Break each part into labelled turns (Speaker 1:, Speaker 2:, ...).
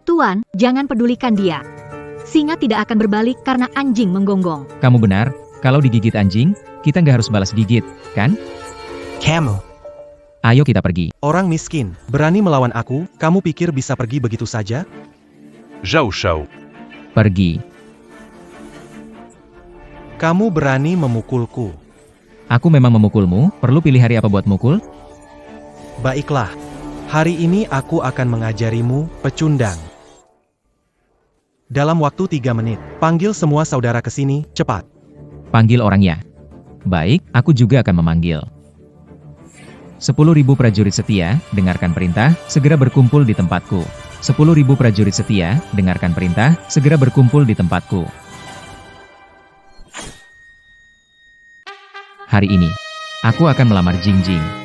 Speaker 1: Tuan, jangan pedulikan dia. Singa tidak akan berbalik karena anjing menggonggong.
Speaker 2: Kamu benar, kalau digigit anjing, kita nggak harus balas gigit, kan?
Speaker 3: Kamu,
Speaker 2: Ayo kita pergi.
Speaker 4: Orang miskin, berani melawan aku, kamu pikir bisa pergi begitu saja?
Speaker 5: Zhou Shou.
Speaker 2: Pergi.
Speaker 4: Kamu berani memukulku.
Speaker 2: Aku memang memukulmu, perlu pilih hari apa buat mukul?
Speaker 4: Baiklah, hari ini aku akan mengajarimu pecundang. Dalam waktu 3 menit, panggil semua saudara ke sini, cepat.
Speaker 2: Panggil orangnya. Baik, aku juga akan memanggil. 10.000 prajurit setia, dengarkan perintah, segera berkumpul di tempatku. 10.000 prajurit setia, dengarkan perintah, segera berkumpul di tempatku. Hari ini, aku akan melamar Jing Jing.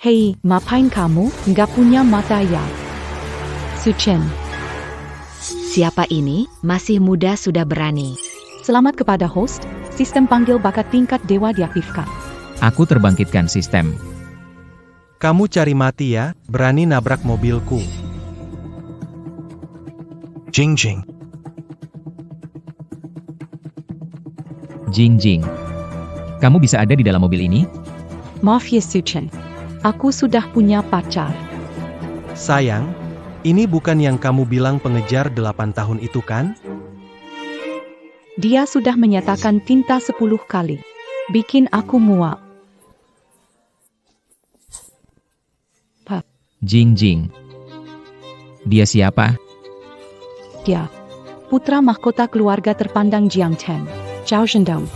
Speaker 6: Hei, ngapain kamu? Nggak punya mata ya? Suchen,
Speaker 1: Siapa ini? Masih muda sudah berani.
Speaker 6: selamat kepada host. Sistem panggil bakat tingkat dewa diaktifkan.
Speaker 2: Aku terbangkitkan sistem.
Speaker 4: Kamu cari mati ya, berani nabrak mobilku.
Speaker 3: Jing Jing,
Speaker 2: Jing Jing. Kamu bisa ada di dalam mobil ini?
Speaker 6: Maaf ya Suchen, aku sudah punya pacar.
Speaker 4: Sayang, ini bukan yang kamu bilang pengejar 8 tahun itu kan?
Speaker 6: Dia sudah menyatakan tinta 10 kali. Bikin aku muak.
Speaker 2: Jing Jing. Dia siapa?
Speaker 6: Dia, putra mahkota keluarga terpandang Jiang Ten, Zhao Zhendong.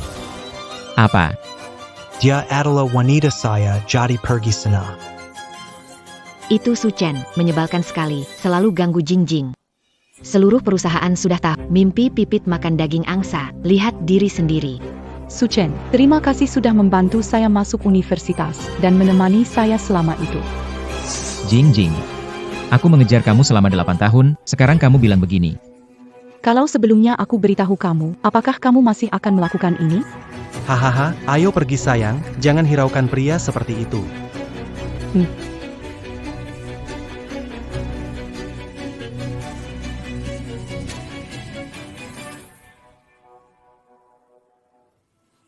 Speaker 2: Apa?
Speaker 3: dia adalah wanita saya jadi pergi sana.
Speaker 1: Itu Suchen, menyebalkan sekali, selalu ganggu Jing Jing. Seluruh perusahaan sudah tahu, mimpi pipit makan daging angsa, lihat diri sendiri.
Speaker 6: Suchen, terima kasih sudah membantu saya masuk universitas dan menemani saya selama itu.
Speaker 2: Jing Jing. Aku mengejar kamu selama 8 tahun, sekarang kamu bilang begini.
Speaker 6: Kalau sebelumnya aku beritahu kamu, apakah kamu masih akan melakukan ini?
Speaker 4: Hahaha, ayo pergi sayang, jangan hiraukan pria seperti itu.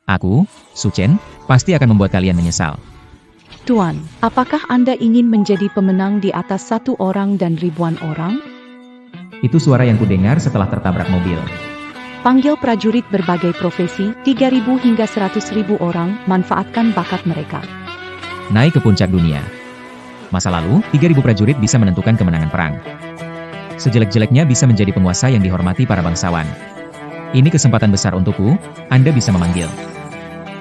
Speaker 2: Aku, Suchen, pasti akan membuat kalian menyesal.
Speaker 6: Tuan, apakah Anda ingin menjadi pemenang di atas satu orang dan ribuan orang?
Speaker 2: Itu suara yang kudengar setelah tertabrak mobil.
Speaker 6: Panggil prajurit berbagai profesi, 3.000 hingga 100.000 orang, manfaatkan bakat mereka.
Speaker 2: Naik ke puncak dunia. Masa lalu, 3.000 prajurit bisa menentukan kemenangan perang. Sejelek-jeleknya bisa menjadi penguasa yang dihormati para bangsawan. Ini kesempatan besar untukku, Anda bisa memanggil.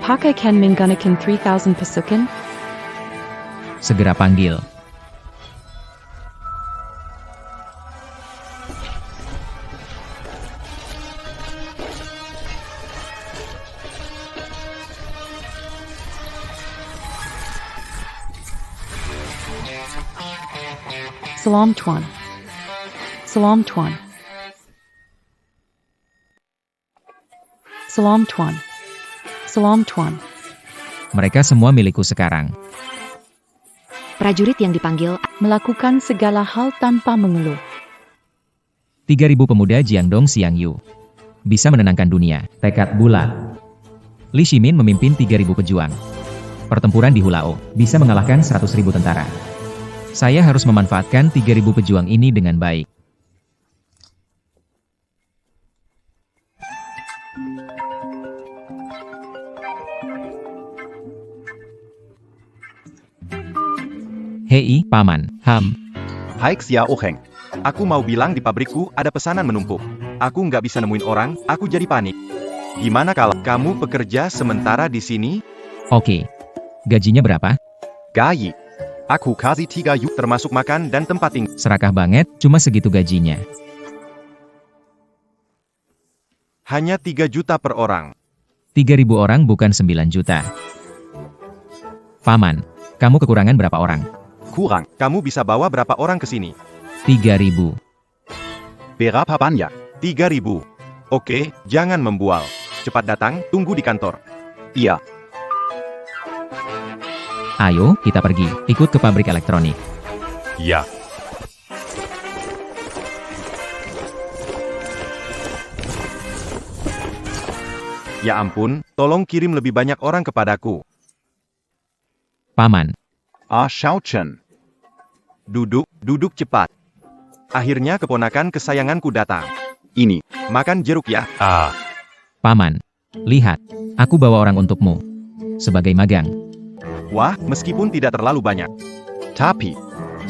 Speaker 6: Pakai Ken menggunakan 3,000 pasukan?
Speaker 2: Segera panggil.
Speaker 6: Salam Tuan. Salam Tuan. Salam Tuan. Salam Tuan.
Speaker 2: Mereka semua milikku sekarang.
Speaker 1: Prajurit yang dipanggil,
Speaker 6: Melakukan segala hal tanpa mengeluh.
Speaker 2: 3.000 pemuda Jiangdong Xiangyu. Bisa menenangkan dunia. Tekad bulat. Li Shimin memimpin 3.000 pejuang. Pertempuran di Hulao bisa mengalahkan 100.000 tentara. Saya harus memanfaatkan 3.000 pejuang ini dengan baik. Hei, Paman,
Speaker 7: Hai Xia Oheng. Aku mau bilang di pabrikku ada pesanan menumpuk. Aku nggak bisa nemuin orang, aku jadi panik. Gimana kalau kamu bekerja sementara di sini?
Speaker 2: Oke. Gajinya berapa?
Speaker 7: Gaji. Aku kasih 3 yuk termasuk makan dan tempat tinggal.
Speaker 2: Serakah banget, cuma segitu gajinya.
Speaker 7: Hanya 3 juta per orang.
Speaker 2: 3.000 orang bukan 9 juta. Paman, kamu kekurangan berapa orang?
Speaker 7: Kurang. Kamu bisa bawa berapa orang ke sini?
Speaker 2: 3.000.
Speaker 7: Berapa banyak? 3.000. Oke, jangan membual. Cepat datang, tunggu di kantor. Iya.
Speaker 2: Ayo, kita pergi. Ikut ke pabrik elektronik.
Speaker 5: Ya.
Speaker 7: Ya ampun, tolong kirim lebih banyak orang kepadaku.
Speaker 2: Paman,
Speaker 7: Xiao Chen. Duduk cepat. Akhirnya keponakan kesayanganku datang. Ini, makan jeruk ya.
Speaker 2: Paman. Lihat, aku bawa orang untukmu. Sebagai magang.
Speaker 7: Wah, meskipun tidak terlalu banyak. Tapi,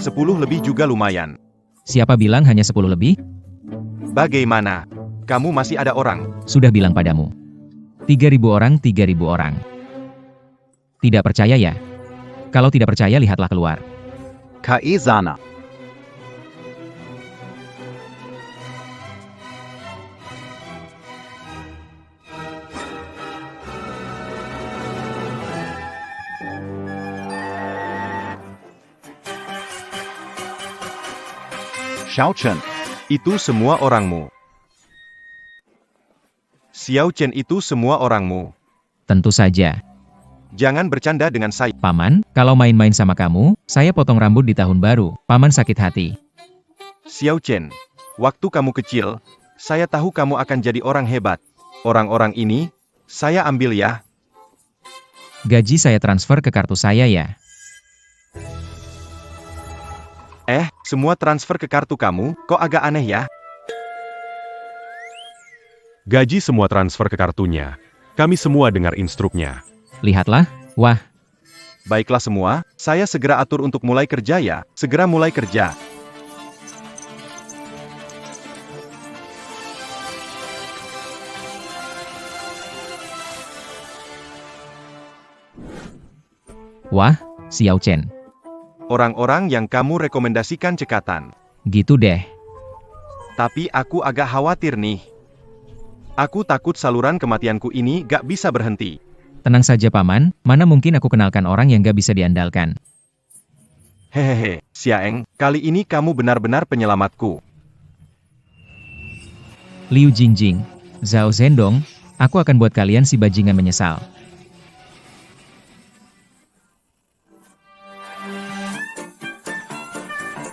Speaker 7: 10 lebih juga lumayan.
Speaker 2: Siapa bilang hanya 10 lebih?
Speaker 7: Bagaimana? Kamu masih ada orang?
Speaker 2: Sudah bilang padamu. 3.000 orang, 3.000 orang. Tidak percaya ya? Kalau tidak percaya, lihatlah keluar.
Speaker 7: Kaizana. Xiao Chen, itu semua orangmu. Xiao Chen itu semua orangmu.
Speaker 2: Tentu saja.
Speaker 7: Jangan bercanda dengan saya.
Speaker 2: Paman, kalau main-main sama kamu, saya potong rambut di tahun baru. Paman sakit hati.
Speaker 7: Xiao Chen, waktu kamu kecil, saya tahu kamu akan jadi orang hebat. Orang-orang ini, saya ambil ya.
Speaker 2: Gaji saya transfer ke kartu saya ya.
Speaker 7: Semua transfer ke kartu kamu, kok agak aneh ya?
Speaker 5: Gaji semua transfer ke kartunya. Kami semua dengar instruknya.
Speaker 2: Lihatlah, wah,
Speaker 7: Baiklah semua, saya segera atur untuk mulai kerja ya. Segera mulai kerja.
Speaker 2: wah, Xiao Chen.
Speaker 7: Orang-orang yang kamu rekomendasikan cekatan.
Speaker 2: Gitu deh.
Speaker 7: Tapi aku agak khawatir nih. Aku takut saluran kematianku ini gak bisa berhenti.
Speaker 2: Tenang saja Paman, mana mungkin aku kenalkan orang yang gak bisa diandalkan.
Speaker 7: Hehehe, Xiaeng, kali ini kamu benar-benar penyelamatku.
Speaker 2: Liu Jingjing, Zhao Zhendong, aku akan buat kalian si bajingan menyesal.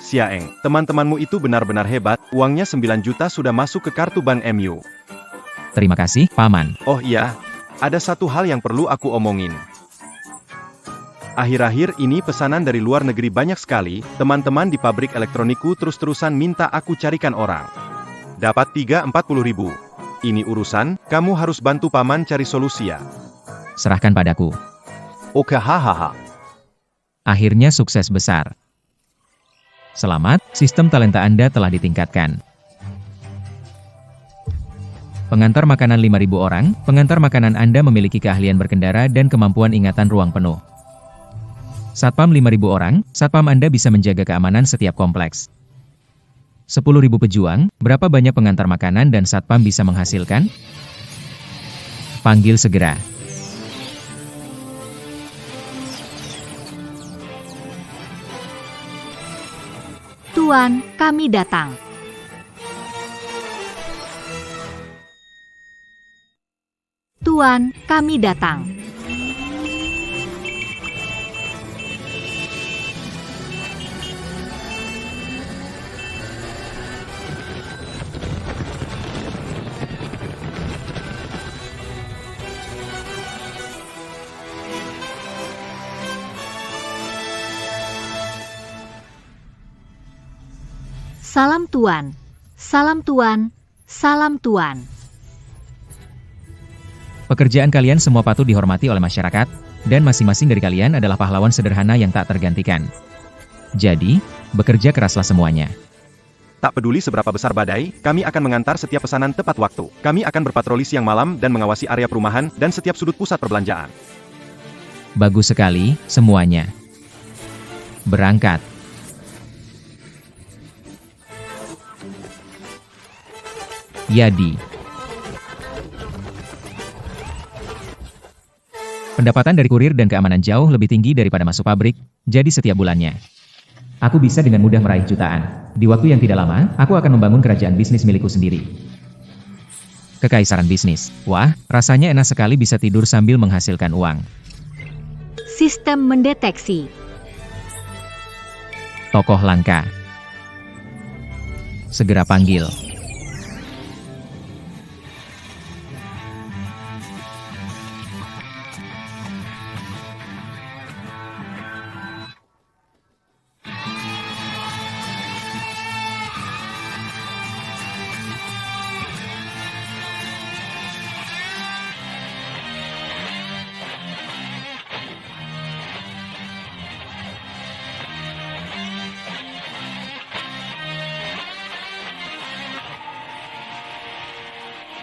Speaker 7: Xiaeng, teman-temanmu itu benar-benar hebat, uangnya 9 juta sudah masuk ke kartu bank MU.
Speaker 2: Terima kasih, Paman.
Speaker 7: Oh iya, ada satu hal yang perlu aku omongin. Akhir-akhir ini pesanan dari luar negeri banyak sekali, teman-teman di pabrik elektronikku terus-terusan minta aku carikan orang. Dapat 3-40 ribu. Ini urusan, kamu harus bantu Paman cari solusi ya.
Speaker 2: Serahkan padaku.
Speaker 7: Oke hahaha.
Speaker 2: Akhirnya sukses besar. Selamat, sistem talenta Anda telah ditingkatkan. Pengantar makanan 5.000 orang, pengantar makanan Anda memiliki keahlian berkendara dan kemampuan ingatan ruang penuh. Satpam 5.000 orang, satpam Anda bisa menjaga keamanan setiap kompleks. 10.000 pejuang, berapa banyak pengantar makanan dan satpam bisa menghasilkan? Panggil segera.
Speaker 1: Tuan, kami datang. Tuan, kami datang. Salam Tuan. Salam Tuan. Salam Tuan.
Speaker 2: Pekerjaan kalian semua patut dihormati oleh masyarakat, dan masing-masing dari kalian adalah pahlawan sederhana yang tak tergantikan. Jadi, bekerja keraslah semuanya.
Speaker 7: Tak peduli seberapa besar badai, kami akan mengantar setiap pesanan tepat waktu. Kami akan berpatroli siang malam dan mengawasi area perumahan dan setiap sudut pusat perbelanjaan.
Speaker 2: Bagus sekali, semuanya. Berangkat. Pendapatan dari kurir dan keamanan jauh lebih tinggi daripada masuk pabrik, jadi setiap bulannya. Aku bisa dengan mudah meraih jutaan. Di waktu yang tidak lama, aku akan membangun kerajaan bisnis milikku sendiri. Kekaisaran bisnis. Wah, rasanya enak sekali bisa tidur sambil menghasilkan uang.
Speaker 1: Sistem mendeteksi.
Speaker 2: Tokoh langka. Segera panggil.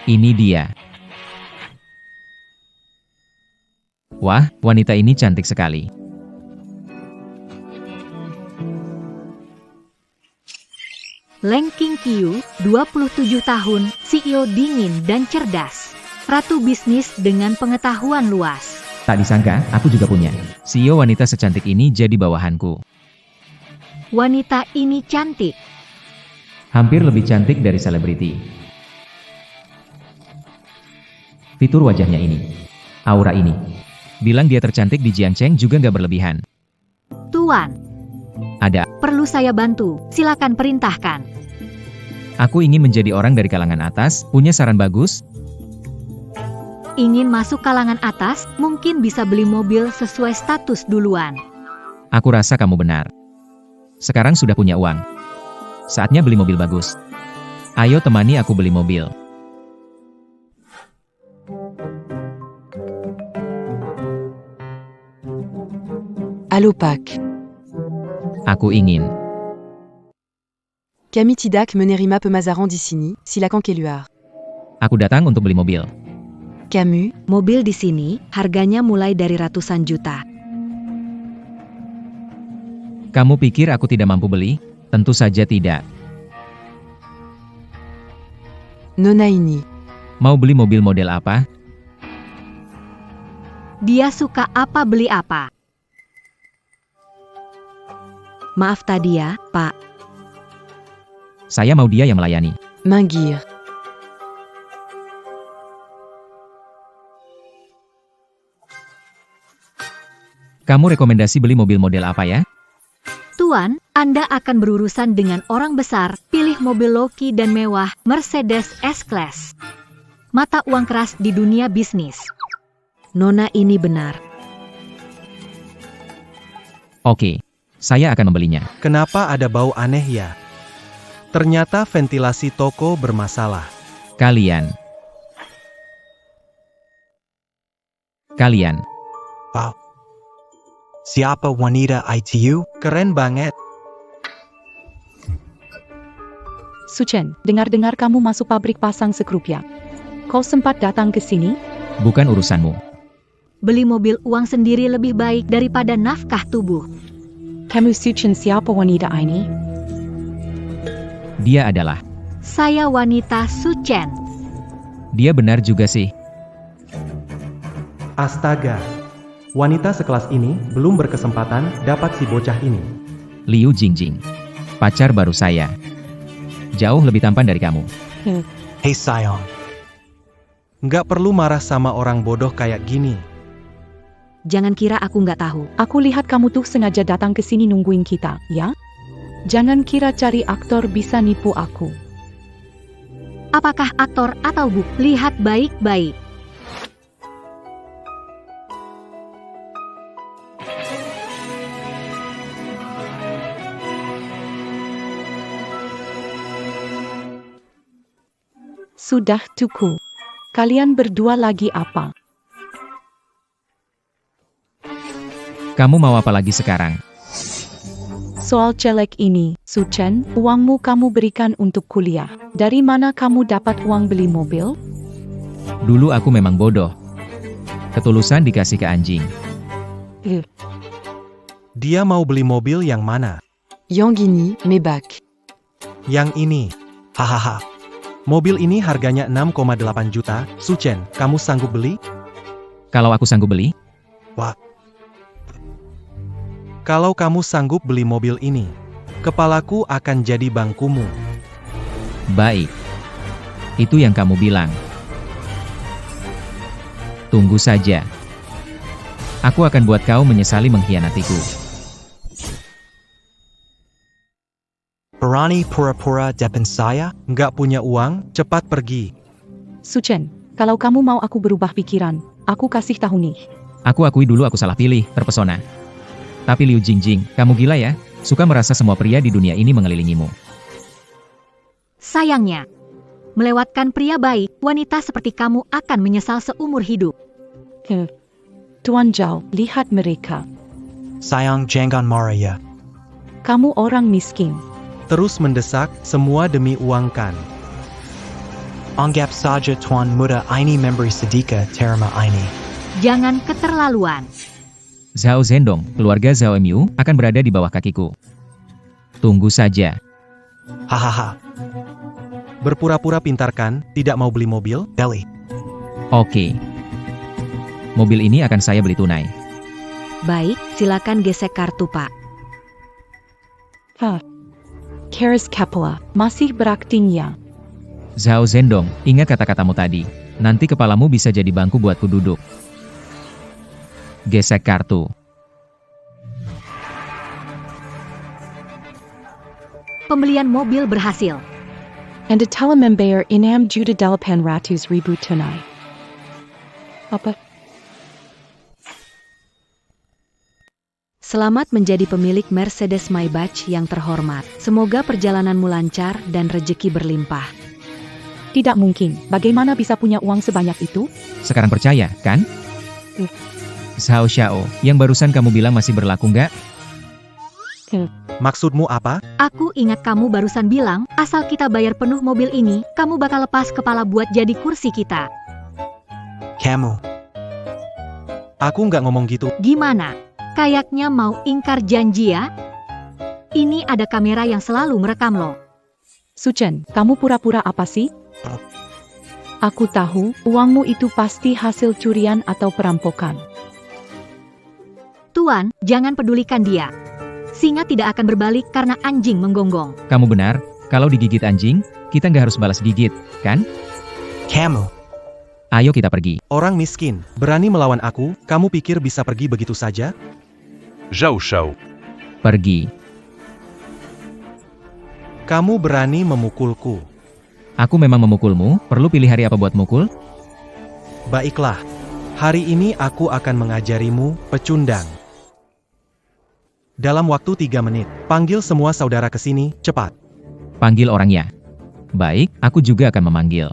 Speaker 2: Ini dia. Wah, wanita ini cantik sekali.
Speaker 1: Leng Qingqiu, 27 tahun, CEO dingin dan cerdas. Ratu bisnis dengan pengetahuan luas.
Speaker 2: Tak disangka, aku juga punya. CEO wanita secantik ini jadi bawahanku.
Speaker 1: Wanita ini cantik.
Speaker 2: Hampir lebih cantik dari selebriti. Fitur wajahnya ini. Aura ini. Bilang dia tercantik di Jiangcheng juga nggak berlebihan.
Speaker 1: Tuan,
Speaker 2: Ada.
Speaker 1: perlu saya bantu, silakan perintahkan.
Speaker 2: Aku ingin menjadi orang dari kalangan atas, punya saran bagus?
Speaker 1: Ingin masuk kalangan atas, mungkin bisa beli mobil sesuai status duluan.
Speaker 2: Aku rasa kamu benar. Sekarang sudah punya uang. Saatnya beli mobil bagus. Ayo temani aku beli mobil.
Speaker 8: Allô Pâques.
Speaker 2: Aku ingin.
Speaker 8: Camille Tidak Menerima Pemazaran Dicini, Silakan Keluar.
Speaker 2: Aku datang untuk beli mobil.
Speaker 8: Camus,
Speaker 1: Mobil di sini, harganya mulai dari ratusan juta.
Speaker 2: Kamu pikir aku tidak mampu beli? Tentu saja tidak.
Speaker 8: Nonaini.
Speaker 2: Mau beli mobil model apa?
Speaker 1: Dia suka apa beli apa. Maaf tadi ya, Pak.
Speaker 2: Saya mau dia yang melayani.
Speaker 8: Minguir.
Speaker 2: Kamu rekomendasi beli mobil model apa ya?
Speaker 1: Tuan, Anda akan berurusan dengan orang besar, pilih mobil loki dan mewah, Mercedes S-Class. Mata uang keras di dunia bisnis. Nona ini benar.
Speaker 2: Oke, saya akan membelinya.
Speaker 4: Kenapa ada bau aneh ya? Ternyata ventilasi toko bermasalah.
Speaker 2: Kalian.
Speaker 3: Wow. Siapa wanita ITU?
Speaker 4: Keren banget.
Speaker 6: Suchen, dengar-dengar kamu masuk pabrik pasang sekrupiak. Kau sempat datang ke sini?
Speaker 2: Bukan urusanmu.
Speaker 1: Beli mobil uang sendiri lebih baik daripada nafkah tubuh.
Speaker 6: Kamu Suchen siapa wanita ini?
Speaker 2: Dia adalah.
Speaker 1: Saya wanita Suchen.
Speaker 2: Dia benar juga sih.
Speaker 4: Astaga. Wanita sekelas ini belum berkesempatan dapat si bocah ini.
Speaker 2: Liu Jingjing. Pacar baru saya. Jauh lebih tampan dari kamu.
Speaker 3: Hey Sion.
Speaker 4: Nggak perlu marah sama orang bodoh kayak gini.
Speaker 1: Jangan kira aku nggak tahu.
Speaker 6: Aku lihat kamu tuh sengaja datang ke sini nungguin kita, ya? Jangan kira cari aktor bisa nipu aku.
Speaker 1: Apakah aktor atau bu? Lihat baik-baik.
Speaker 6: Sudah cukup. Kalian berdua lagi apa?
Speaker 2: Kamu mau apa lagi sekarang?
Speaker 6: Soal celek ini, Suchen, uangmu kamu berikan untuk kuliah. Dari mana kamu dapat uang beli mobil?
Speaker 2: Dulu aku memang bodoh. Ketulusan dikasih ke anjing.
Speaker 4: Dia mau beli mobil yang mana?
Speaker 8: Yangini, Maybach.
Speaker 4: Yang ini. Hahaha. Mobil ini harganya 6,8 juta. Suchen, kamu sanggup beli?
Speaker 2: Kalau aku sanggup beli,
Speaker 3: What?
Speaker 4: Kalau kamu sanggup beli mobil ini, kepalaku akan jadi bangkumu.
Speaker 2: Baik. Itu yang kamu bilang. Tunggu saja. Aku akan buat kau menyesali mengkhianatiku.
Speaker 3: Berani pura-pura depan saya?
Speaker 4: Nggak punya uang, cepat pergi.
Speaker 6: Suchen, kalau kamu mau aku berubah pikiran, aku kasih tahu nih.
Speaker 2: Aku akui dulu aku salah pilih, terpesona. Tapi Liu Jingjing, kamu gila ya? Suka merasa semua pria di dunia ini mengelilingimu.
Speaker 1: Sayangnya, melewatkan pria baik, wanita seperti kamu akan menyesal seumur hidup.
Speaker 6: Tuan Zhao, lihat mereka.
Speaker 3: Sayang jangan marah ya.
Speaker 6: Kamu orang miskin.
Speaker 4: Terus mendesak, semua demi uang kan.
Speaker 3: Anggap saja Tuan Muda ini memberi sedikit terima ini.
Speaker 1: Jangan keterlaluan.
Speaker 2: Zhao Zhendong, keluarga Zhao Miu, akan berada di bawah kakiku. Tunggu saja.
Speaker 3: Hahaha.
Speaker 4: Berpura-pura pintar kan, tidak mau beli mobil?
Speaker 3: Belly.
Speaker 2: Oke. Mobil ini akan saya beli tunai.
Speaker 1: Baik, silakan gesek kartu, Pak.
Speaker 6: Keris Kapela, masih beraktingnya.
Speaker 2: Zhao Zhendong, ingat kata-katamu tadi. Nanti kepalamu bisa jadi bangku buatku duduk. Gesek kartu.
Speaker 1: Pembelian mobil berhasil.
Speaker 6: Anda telah membayar 6.800.000 tunai. Apa?
Speaker 1: Selamat menjadi pemilik Mercedes Maybach yang terhormat. Semoga perjalananmu lancar dan rejeki berlimpah.
Speaker 6: Tidak mungkin, bagaimana bisa punya uang sebanyak itu?
Speaker 2: Sekarang percaya, kan? Zhao Xiao, yang barusan kamu bilang masih berlaku nggak?
Speaker 4: Maksudmu apa?
Speaker 1: Aku ingat kamu barusan bilang, asal kita bayar penuh mobil ini, kamu bakal lepas kepala buat jadi kursi kita.
Speaker 3: Kamu.
Speaker 4: Aku nggak ngomong gitu.
Speaker 1: Gimana? Kayaknya mau ingkar janji ya? Ini ada kamera yang selalu merekam lo.
Speaker 6: Suchen, kamu pura-pura apa sih? Aku tahu, uangmu itu pasti hasil curian atau perampokan.
Speaker 1: Tuan, jangan pedulikan dia. Singa tidak akan berbalik karena anjing menggonggong.
Speaker 2: Kamu benar, kalau digigit anjing, kita nggak harus balas gigit, kan?
Speaker 3: Kamu.
Speaker 2: Ayo kita pergi.
Speaker 4: Orang miskin, berani melawan aku, kamu pikir bisa pergi begitu saja?
Speaker 5: Zhao Shao.
Speaker 2: Pergi.
Speaker 4: Kamu berani memukulku.
Speaker 2: Aku memang memukulmu, perlu pilih hari apa buat mukul?
Speaker 4: Baiklah. Hari ini aku akan mengajarimu pecundang. Dalam waktu 3 menit, panggil semua saudara ke sini, cepat.
Speaker 2: Panggil orangnya. Baik, aku juga akan memanggil.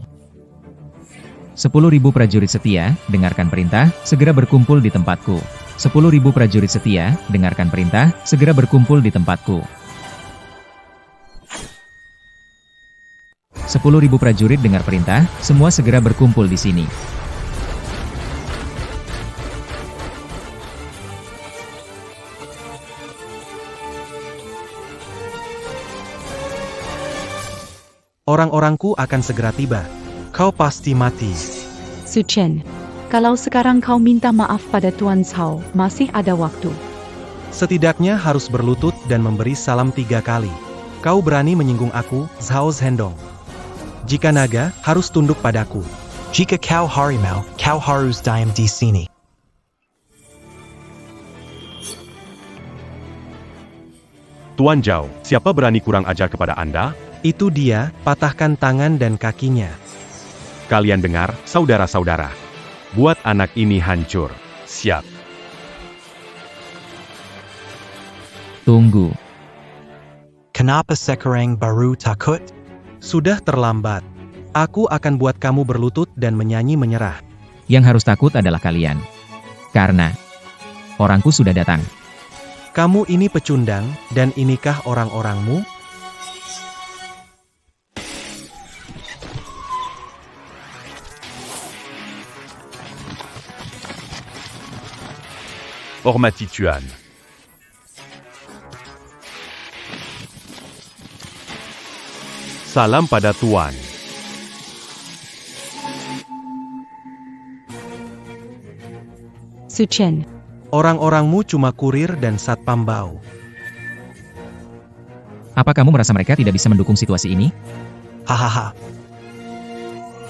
Speaker 2: 10.000 prajurit setia, dengarkan perintah, segera berkumpul di tempatku. 10.000 prajurit setia, dengarkan perintah, segera berkumpul di tempatku. 10.000 prajurit dengar perintah, semua segera berkumpul di sini.
Speaker 4: Orang-orangku akan segera tiba. Kau pasti mati.
Speaker 6: Suchen, kalau sekarang kau minta maaf pada Tuan Zhao, masih ada waktu.
Speaker 4: Setidaknya harus berlutut dan memberi salam 3 kali. Kau berani menyinggung aku, Zhao Zhendong. Jika naga, harus tunduk padaku.
Speaker 3: Jika kau harimau, kau harus diam di sini.
Speaker 5: Tuan Zhao, siapa berani kurang ajar kepada Anda?
Speaker 4: Itu dia, patahkan tangan dan kakinya.
Speaker 5: Kalian dengar, saudara-saudara. Buat anak ini hancur. Siap.
Speaker 2: Tunggu.
Speaker 3: Kenapa sekarang baru takut?
Speaker 4: Sudah terlambat. Aku akan buat kamu berlutut dan menyanyi menyerah.
Speaker 2: Yang harus takut adalah kalian. Karena orangku sudah datang.
Speaker 4: Kamu ini pecundang, dan inikah orang-orangmu?
Speaker 5: Hormati Tuan. Salam pada Tuan.
Speaker 6: Suchen,
Speaker 4: Orang-orangmu cuma kurir dan satpam bau.
Speaker 2: Apa kamu merasa mereka tidak bisa mendukung situasi ini?
Speaker 3: Hahaha.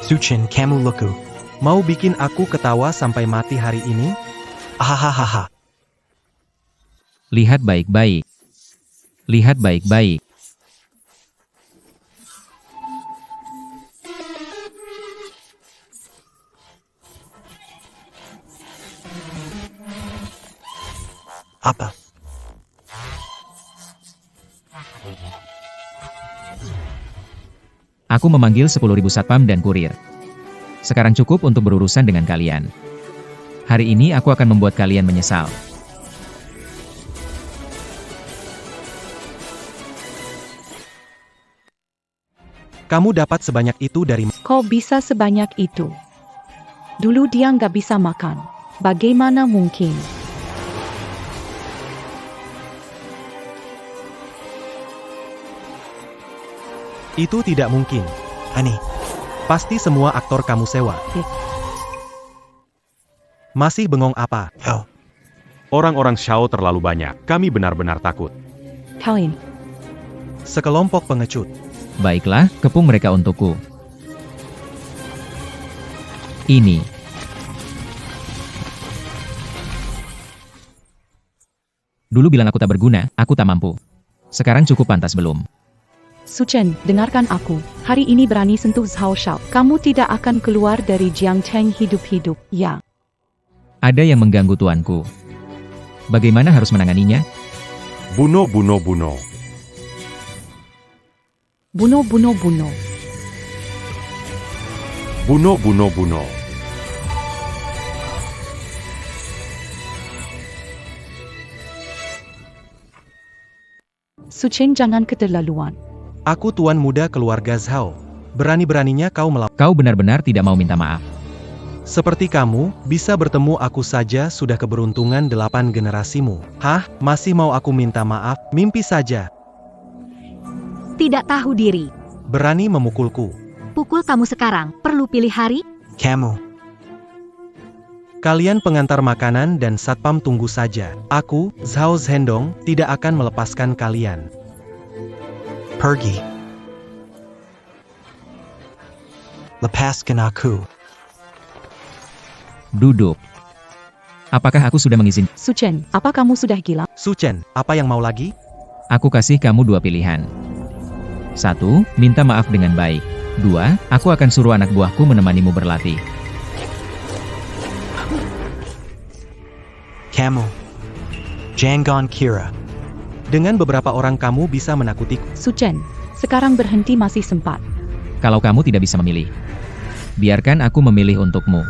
Speaker 3: Suchen, kamu lucu.
Speaker 4: Mau bikin aku ketawa sampai mati hari ini?
Speaker 3: Ahahaha.
Speaker 2: Lihat baik-baik. Lihat baik-baik.
Speaker 3: Apa?
Speaker 2: Aku memanggil 10.000 satpam dan kurir. Sekarang cukup untuk berurusan dengan kalian. Hari ini aku akan membuat kalian menyesal.
Speaker 4: Kamu dapat sebanyak itu dari...
Speaker 6: Kok bisa sebanyak itu? Dulu dia nggak bisa makan. Bagaimana mungkin?
Speaker 4: Itu tidak mungkin.
Speaker 3: Ani.
Speaker 4: Pasti semua aktor kamu sewa. Masih bengong apa?
Speaker 3: Oh.
Speaker 5: Orang-orang Shao terlalu banyak, kami benar-benar takut.
Speaker 6: Kalian.
Speaker 4: Sekelompok pengecut.
Speaker 2: Baiklah, kepung mereka untukku. Ini. Dulu bilang aku tak berguna, aku tak mampu. Sekarang cukup pantas belum?
Speaker 6: Suchen, dengarkan aku. Hari ini berani sentuh Zhao Shao. Kamu tidak akan keluar dari Jiangcheng hidup-hidup, ya.
Speaker 2: Ada yang mengganggu tuanku. Bagaimana harus menanganinya?
Speaker 5: Bunuh, bunuh, bunuh.
Speaker 6: Bunuh, bunuh, bunuh.
Speaker 5: Bunuh, bunuh, bunuh.
Speaker 6: Suchen, jangan keterlaluan.
Speaker 4: Aku tuan muda keluarga Zhao. Berani-beraninya kau melawan.
Speaker 2: Kau benar-benar tidak mau minta maaf.
Speaker 4: Seperti kamu, bisa bertemu aku saja sudah keberuntungan 8 generasimu. Hah? Masih mau aku minta maaf? Mimpi saja.
Speaker 1: Tidak tahu diri.
Speaker 4: Berani memukulku.
Speaker 1: Pukul kamu sekarang, perlu pilih hari?
Speaker 3: Kamu.
Speaker 4: Kalian pengantar makanan dan satpam tunggu saja. Aku, Zhao Zhendong, tidak akan melepaskan kalian.
Speaker 3: Pergi. Lepaskan aku.
Speaker 2: Duduk. Apakah aku sudah mengizinkan?
Speaker 6: Suchen, apa kamu sudah gila?
Speaker 4: Suchen, apa yang mau lagi?
Speaker 2: Aku kasih kamu 2 pilihan. 1. Minta maaf dengan baik. 2. Aku akan suruh anak buahku menemanimu berlatih.
Speaker 3: Kamu. Jangan kira.
Speaker 4: Dengan beberapa orang kamu bisa menakutiku.
Speaker 6: Suchen, sekarang berhenti masih sempat.
Speaker 2: Kalau kamu tidak bisa memilih, biarkan aku memilih untukmu.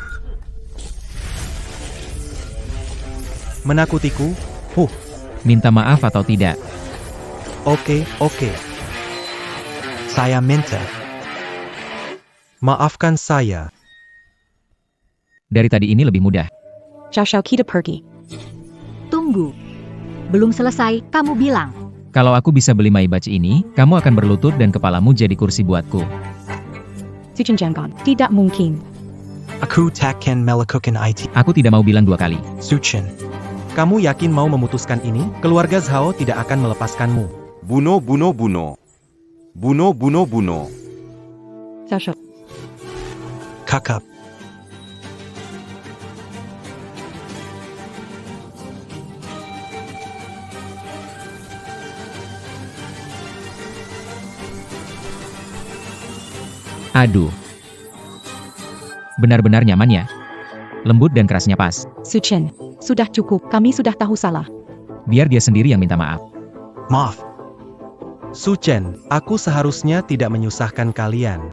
Speaker 4: Menakutiku?
Speaker 2: Minta maaf atau tidak?
Speaker 4: Oke.
Speaker 3: Saya minta.
Speaker 4: Maafkan saya.
Speaker 2: Dari tadi ini lebih mudah.
Speaker 6: Zhao Shao, kita pergi.
Speaker 1: Tunggu. Belum selesai, kamu bilang.
Speaker 2: Kalau aku bisa beli Maibach ini, kamu akan berlutut dan kepalamu jadi kursi buatku.
Speaker 6: Suchen, jangan. Tidak mungkin.
Speaker 3: Aku takkan melakukan IT.
Speaker 2: Aku tidak mau bilang 2 kali.
Speaker 3: Suchen.
Speaker 4: Kamu yakin mau memutuskan ini? Keluarga Zhao tidak akan melepaskanmu.
Speaker 7: Bunuh, bunuh, bunuh. Bunuh, bunuh, bunuh.
Speaker 6: Zhao Shao.
Speaker 3: Kakak.
Speaker 2: Aduh. Benar-benar nyaman ya? Lembut dan kerasnya pas.
Speaker 6: Suchen, sudah cukup. Kami sudah tahu salah.
Speaker 2: Biar dia sendiri yang minta maaf.
Speaker 3: Maaf.
Speaker 4: Suchen, aku seharusnya tidak menyusahkan kalian.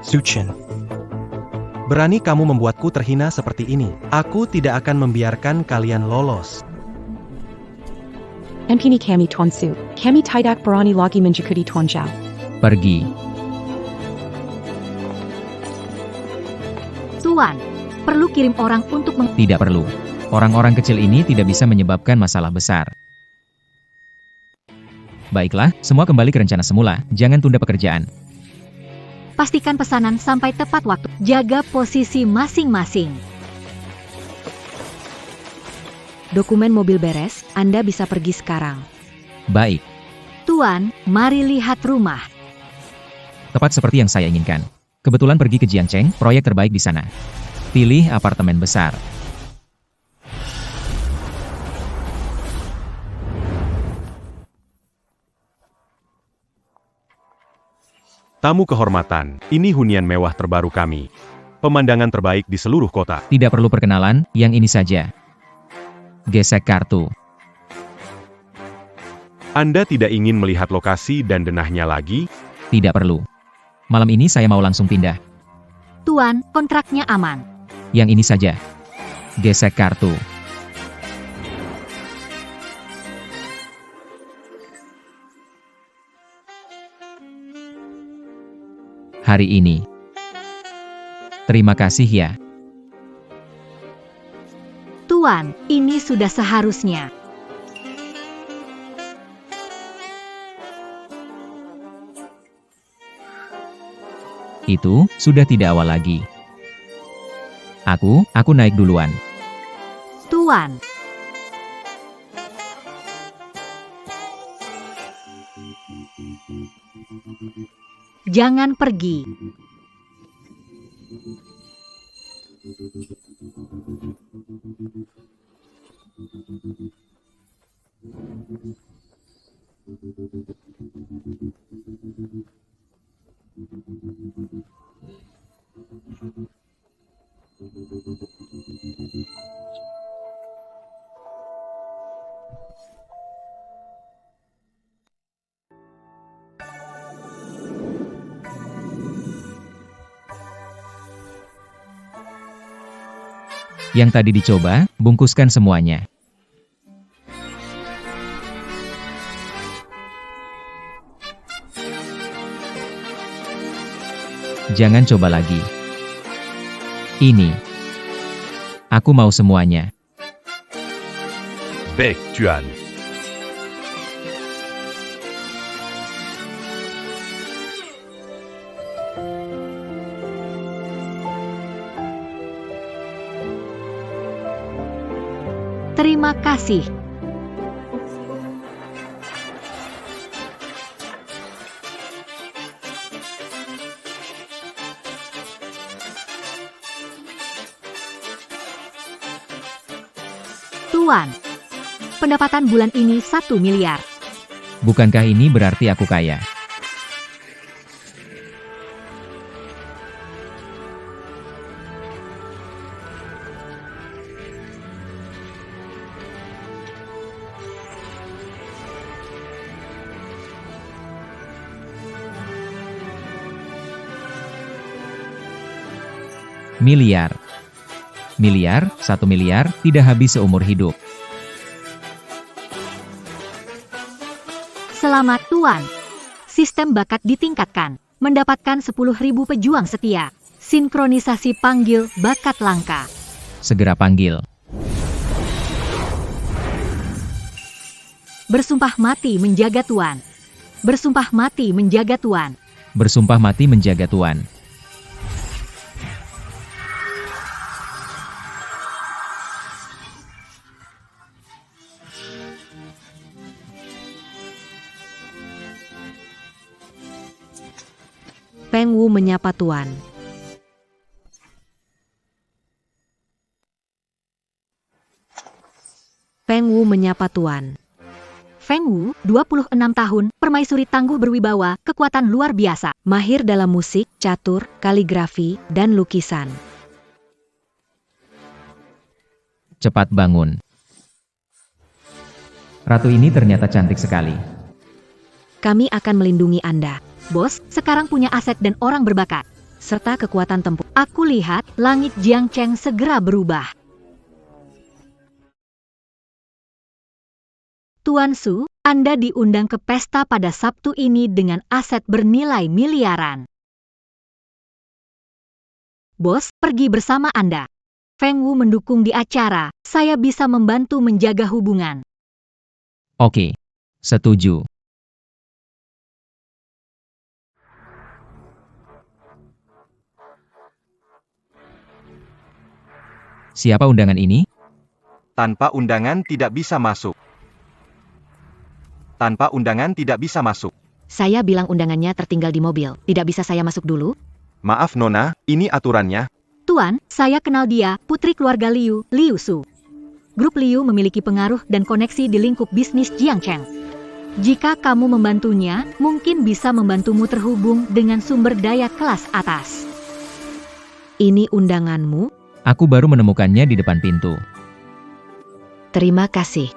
Speaker 3: Suchen.
Speaker 4: Berani kamu membuatku terhina seperti ini. Aku tidak akan membiarkan kalian lolos.
Speaker 6: Empini kami Tuan Su. Kami tidak berani lagi menjekudi Tuan Zhao.
Speaker 2: Pergi.
Speaker 1: Tuan, perlu kirim orang untuk
Speaker 2: Tidak perlu. Orang-orang kecil ini tidak bisa menyebabkan masalah besar. Baiklah, semua kembali ke rencana semula, jangan tunda pekerjaan.
Speaker 1: Pastikan pesanan sampai tepat waktu. Jaga posisi masing-masing.
Speaker 6: Dokumen mobil beres, Anda bisa pergi sekarang.
Speaker 2: Baik,
Speaker 1: Tuan, mari lihat rumah.
Speaker 2: tepat seperti yang saya inginkan. Kebetulan pergi ke Jiangcheng, proyek terbaik di sana. Pilih apartemen besar.
Speaker 5: Tamu kehormatan, ini hunian mewah terbaru kami. Pemandangan terbaik di seluruh kota.
Speaker 2: Tidak perlu perkenalan, yang ini saja. Gesek kartu.
Speaker 5: Anda tidak ingin melihat lokasi dan denahnya lagi?
Speaker 2: Tidak perlu. Malam ini saya mau langsung pindah.
Speaker 1: Tuan, kontraknya aman.
Speaker 2: Yang ini saja. Gesek kartu. Hari ini. Terima kasih ya.
Speaker 1: Tuan, ini sudah seharusnya.
Speaker 2: Itu sudah tidak awal lagi. Aku naik duluan.
Speaker 1: Tuan, jangan pergi.
Speaker 2: Yang tadi dicoba, bungkuskan semuanya. Jangan coba lagi. Ini. Aku mau semuanya.
Speaker 5: Baik, Tuan.
Speaker 1: Terima kasih. Tuan, pendapatan bulan ini 1 miliar.
Speaker 2: Bukankah ini berarti aku kaya? Miliar. Miliar, 1 miliar, tidak habis seumur hidup.
Speaker 1: Selamat Tuan. Sistem bakat ditingkatkan. Mendapatkan 10.000 pejuang setia. Sinkronisasi panggil bakat langka.
Speaker 2: Segera panggil.
Speaker 1: Bersumpah mati menjaga Tuan. Bersumpah mati menjaga Tuan.
Speaker 2: Bersumpah mati menjaga Tuan.
Speaker 6: Feng Wu menyapa Tuan. Feng Wu menyapa Tuan.
Speaker 1: Feng Wu, 26 tahun, permaisuri tangguh berwibawa, kekuatan luar biasa.
Speaker 6: Mahir dalam musik, catur, kaligrafi, dan lukisan.
Speaker 2: Cepat bangun. Ratu ini ternyata cantik sekali.
Speaker 6: Kami akan melindungi Anda.
Speaker 1: Bos, sekarang punya aset dan orang berbakat.
Speaker 6: Serta kekuatan tempur.
Speaker 1: Aku lihat, langit Jiangcheng segera berubah. Tuan Su, Anda diundang ke pesta pada Sabtu ini dengan aset bernilai miliaran. Bos, pergi bersama Anda. Feng Wu mendukung di acara, saya bisa membantu menjaga hubungan.
Speaker 2: Oke. Setuju. Siapa undangan ini?
Speaker 7: Tanpa undangan tidak bisa masuk. Tanpa undangan tidak bisa masuk.
Speaker 1: Saya bilang undangannya tertinggal di mobil. Tidak bisa saya masuk dulu?
Speaker 7: Maaf Nona, ini aturannya.
Speaker 1: Tuan, saya kenal dia, putri keluarga Liu, Liu Su. Grup Liu memiliki pengaruh dan koneksi di lingkup bisnis Jiangcheng. Jika kamu membantunya, mungkin bisa membantumu terhubung dengan sumber daya kelas atas. Ini undanganmu.
Speaker 2: Aku baru menemukannya di depan pintu.
Speaker 1: Terima kasih.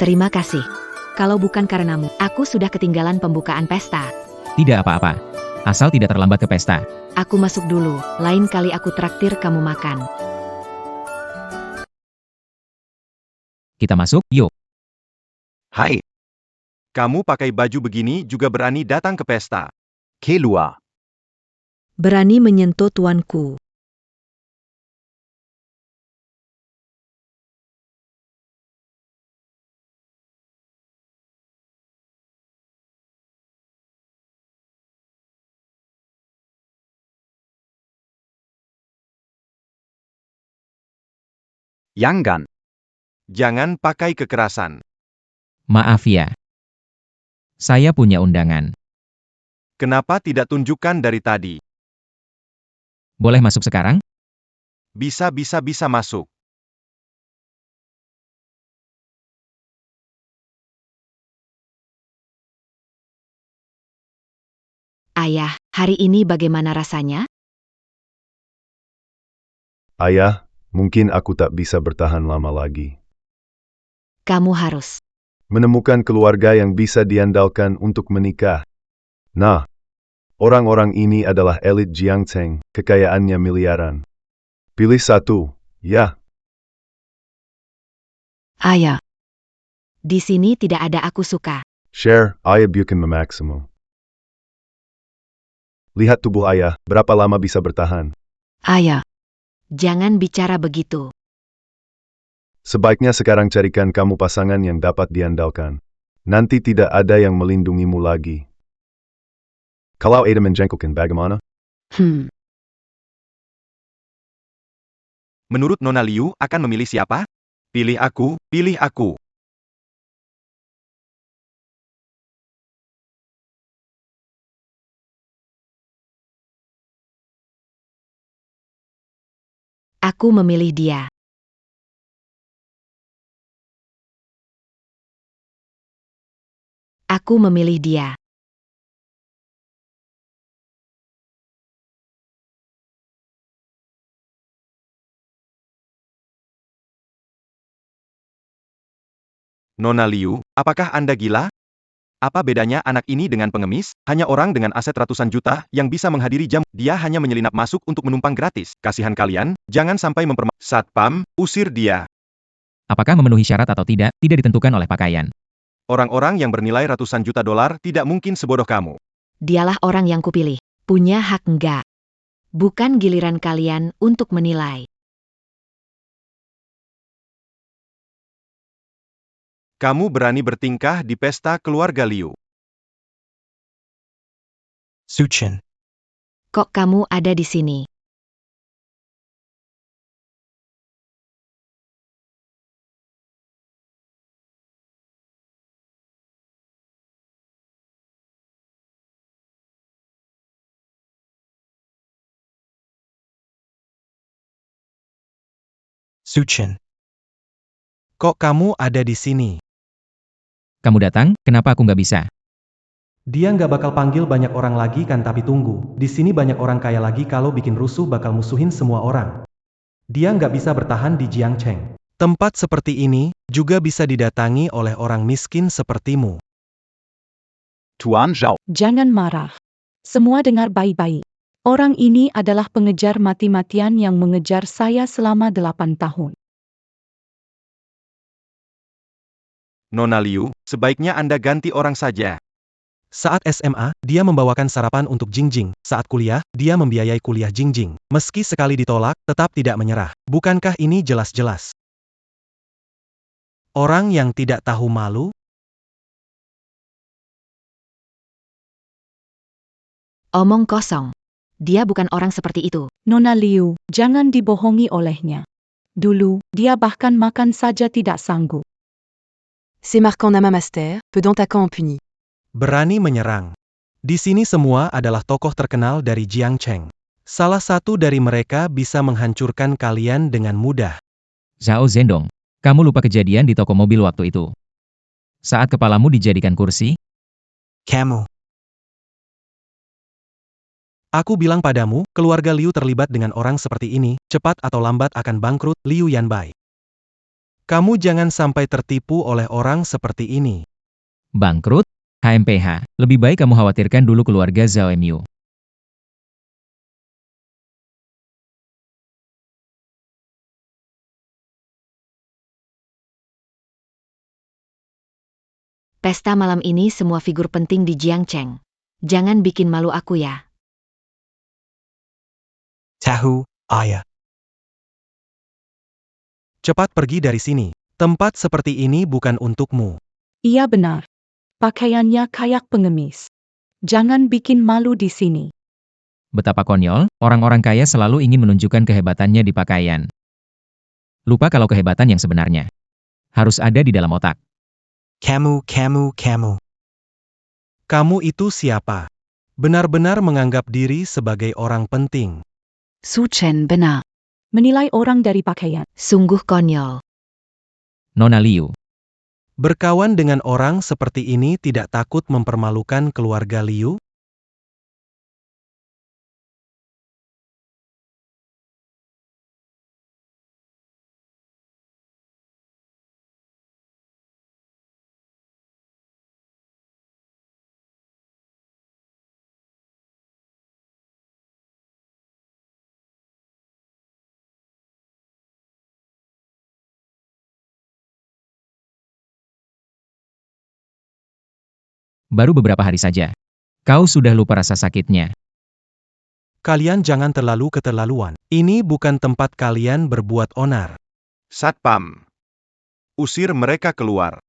Speaker 1: Terima kasih. Kalau bukan karenamu, aku sudah ketinggalan pembukaan pesta.
Speaker 2: Tidak apa-apa. Asal tidak terlambat ke pesta.
Speaker 1: Aku masuk dulu, lain kali aku traktir kamu makan.
Speaker 2: Kita masuk, yuk.
Speaker 7: Hai. Kamu pakai baju begini juga berani datang ke pesta. Keluar.
Speaker 1: Berani menyentuh tuanku.
Speaker 7: Jangan. Jangan pakai kekerasan.
Speaker 2: Maaf ya. Saya punya undangan.
Speaker 7: Kenapa tidak tunjukkan dari tadi?
Speaker 2: Boleh masuk sekarang?
Speaker 7: Bisa masuk.
Speaker 1: Ayah, hari ini bagaimana rasanya?
Speaker 9: Ayah, mungkin aku tak bisa bertahan lama lagi.
Speaker 1: Kamu harus.
Speaker 9: Menemukan keluarga yang bisa diandalkan untuk menikah. Nah, orang-orang ini adalah elit Jiangcheng, kekayaannya miliaran. Pilih satu, ya.
Speaker 1: Ayah. Di sini tidak ada aku suka.
Speaker 9: Share, ayah bukan memaksimum. Lihat tubuh ayah, berapa lama bisa bertahan.
Speaker 1: Ayah. Jangan bicara begitu.
Speaker 9: Sebaiknya sekarang carikan kamu pasangan yang dapat diandalkan. Nanti tidak ada yang melindungimu lagi. Kalau ada menjengkelkan bagaimana?
Speaker 7: Menurut Nona Liu akan memilih siapa? Pilih aku, pilih aku.
Speaker 1: Aku memilih dia. Aku memilih dia.
Speaker 7: Nona Liu, apakah Anda gila? Apa bedanya anak ini dengan pengemis? Hanya orang dengan aset ratusan juta yang bisa menghadiri jam. Dia hanya menyelinap masuk untuk menumpang gratis. Kasihan kalian, jangan sampai Satpam, usir dia.
Speaker 2: Apakah memenuhi syarat atau tidak ditentukan oleh pakaian.
Speaker 7: Orang-orang yang bernilai ratusan juta dolar tidak mungkin sebodoh kamu.
Speaker 1: Dialah orang yang kupilih. Punya hak enggak. Bukan giliran kalian untuk menilai.
Speaker 7: Kamu berani bertingkah di pesta keluarga Liu.
Speaker 3: Suchen.
Speaker 1: Kok kamu ada di sini?
Speaker 3: Suchen.
Speaker 4: Kok kamu ada di sini?
Speaker 2: Kamu datang, kenapa aku nggak bisa?
Speaker 4: Dia nggak bakal panggil banyak orang lagi kan, tapi tunggu. Di sini banyak orang kaya lagi, kalau bikin rusuh bakal musuhin semua orang. Dia nggak bisa bertahan di Jiangcheng. Tempat seperti ini juga bisa didatangi oleh orang miskin sepertimu.
Speaker 7: Tuan Zhao.
Speaker 6: Jangan marah. Semua dengar baik-baik. Orang ini adalah pengejar mati-matian yang mengejar saya selama 8 tahun.
Speaker 7: Nona Liu, sebaiknya Anda ganti orang saja.
Speaker 4: Saat SMA, dia membawakan sarapan untuk Jingjing. Saat kuliah, dia membiayai kuliah Jingjing. Meski sekali ditolak, tetap tidak menyerah. Bukankah ini jelas-jelas orang yang tidak tahu malu?
Speaker 1: Omong kosong. dia bukan orang seperti itu.
Speaker 6: Nona Liu, jangan dibohongi olehnya. Dulu, dia bahkan makan saja tidak sanggup.
Speaker 8: C'est marquant Nama Master, peu d'attaquants en puni.
Speaker 4: Berani menyerang. Di sini semua adalah tokoh terkenal dari Jiangcheng. Salah satu dari mereka bisa menghancurkan kalian dengan mudah.
Speaker 2: Zhao Zhendong, kamu lupa kejadian di toko mobil waktu itu. Saat kepalamu dijadikan kursi,
Speaker 3: Kamu.
Speaker 4: Aku bilang padamu, keluarga Liu terlibat dengan orang seperti ini, cepat atau lambat akan bangkrut, Liu Yanbai. Kamu jangan sampai tertipu oleh orang seperti ini.
Speaker 2: bangkrut, HMPH, lebih baik kamu khawatirkan dulu keluarga Zhao Emyu.
Speaker 1: Pesta malam ini semua figur penting di Jiangcheng. Jangan bikin malu aku ya.
Speaker 3: Tahu, ayah.
Speaker 4: Cepat pergi dari sini. Tempat seperti ini bukan untukmu.
Speaker 6: Iya benar. Pakaiannya kayak pengemis. Jangan bikin malu di sini.
Speaker 2: Betapa konyol, orang-orang kaya selalu ingin menunjukkan kehebatannya di pakaian. Lupa kalau kehebatan yang sebenarnya harus ada di dalam otak.
Speaker 3: Kamu.
Speaker 4: Kamu itu siapa? Benar-benar menganggap diri sebagai orang penting.
Speaker 6: Su Chen benar. Menilai orang dari pakaian.
Speaker 1: Sungguh konyol.
Speaker 2: Nona Liu,
Speaker 4: Berkawan dengan orang seperti ini tidak takut mempermalukan keluarga Liu?
Speaker 2: baru beberapa hari saja. Kau sudah lupa rasa sakitnya.
Speaker 4: Kalian jangan terlalu keterlaluan. Ini bukan tempat kalian berbuat onar.
Speaker 7: Satpam. Usir mereka keluar.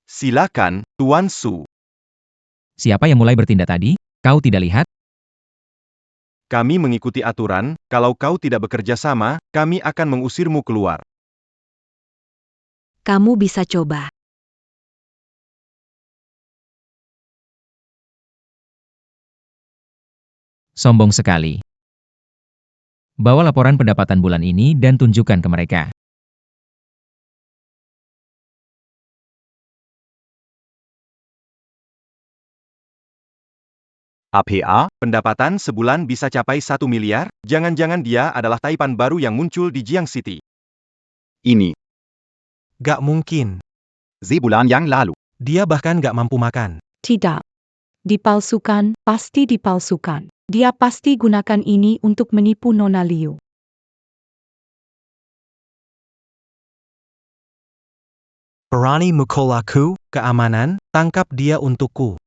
Speaker 7: Silakan, Tuan Su.
Speaker 2: Siapa yang mulai bertindak tadi? Kau tidak lihat?
Speaker 7: Kami mengikuti aturan, kalau kau tidak bekerja sama, kami akan mengusirmu keluar.
Speaker 1: Kamu bisa coba.
Speaker 2: Sombong sekali. Bawa laporan pendapatan bulan ini dan tunjukkan ke mereka.
Speaker 7: APA, pendapatan sebulan bisa capai 1 miliar, jangan-jangan dia adalah Taipan baru yang muncul di Jiang City. Ini,
Speaker 4: Gak mungkin.
Speaker 7: sebulan yang lalu.
Speaker 4: Dia bahkan gak mampu makan.
Speaker 6: Tidak. Dipalsukan, pasti dipalsukan. Dia pasti gunakan ini untuk menipu Nona Liu.
Speaker 3: Berani mukul aku?
Speaker 4: Keamanan, tangkap dia untukku.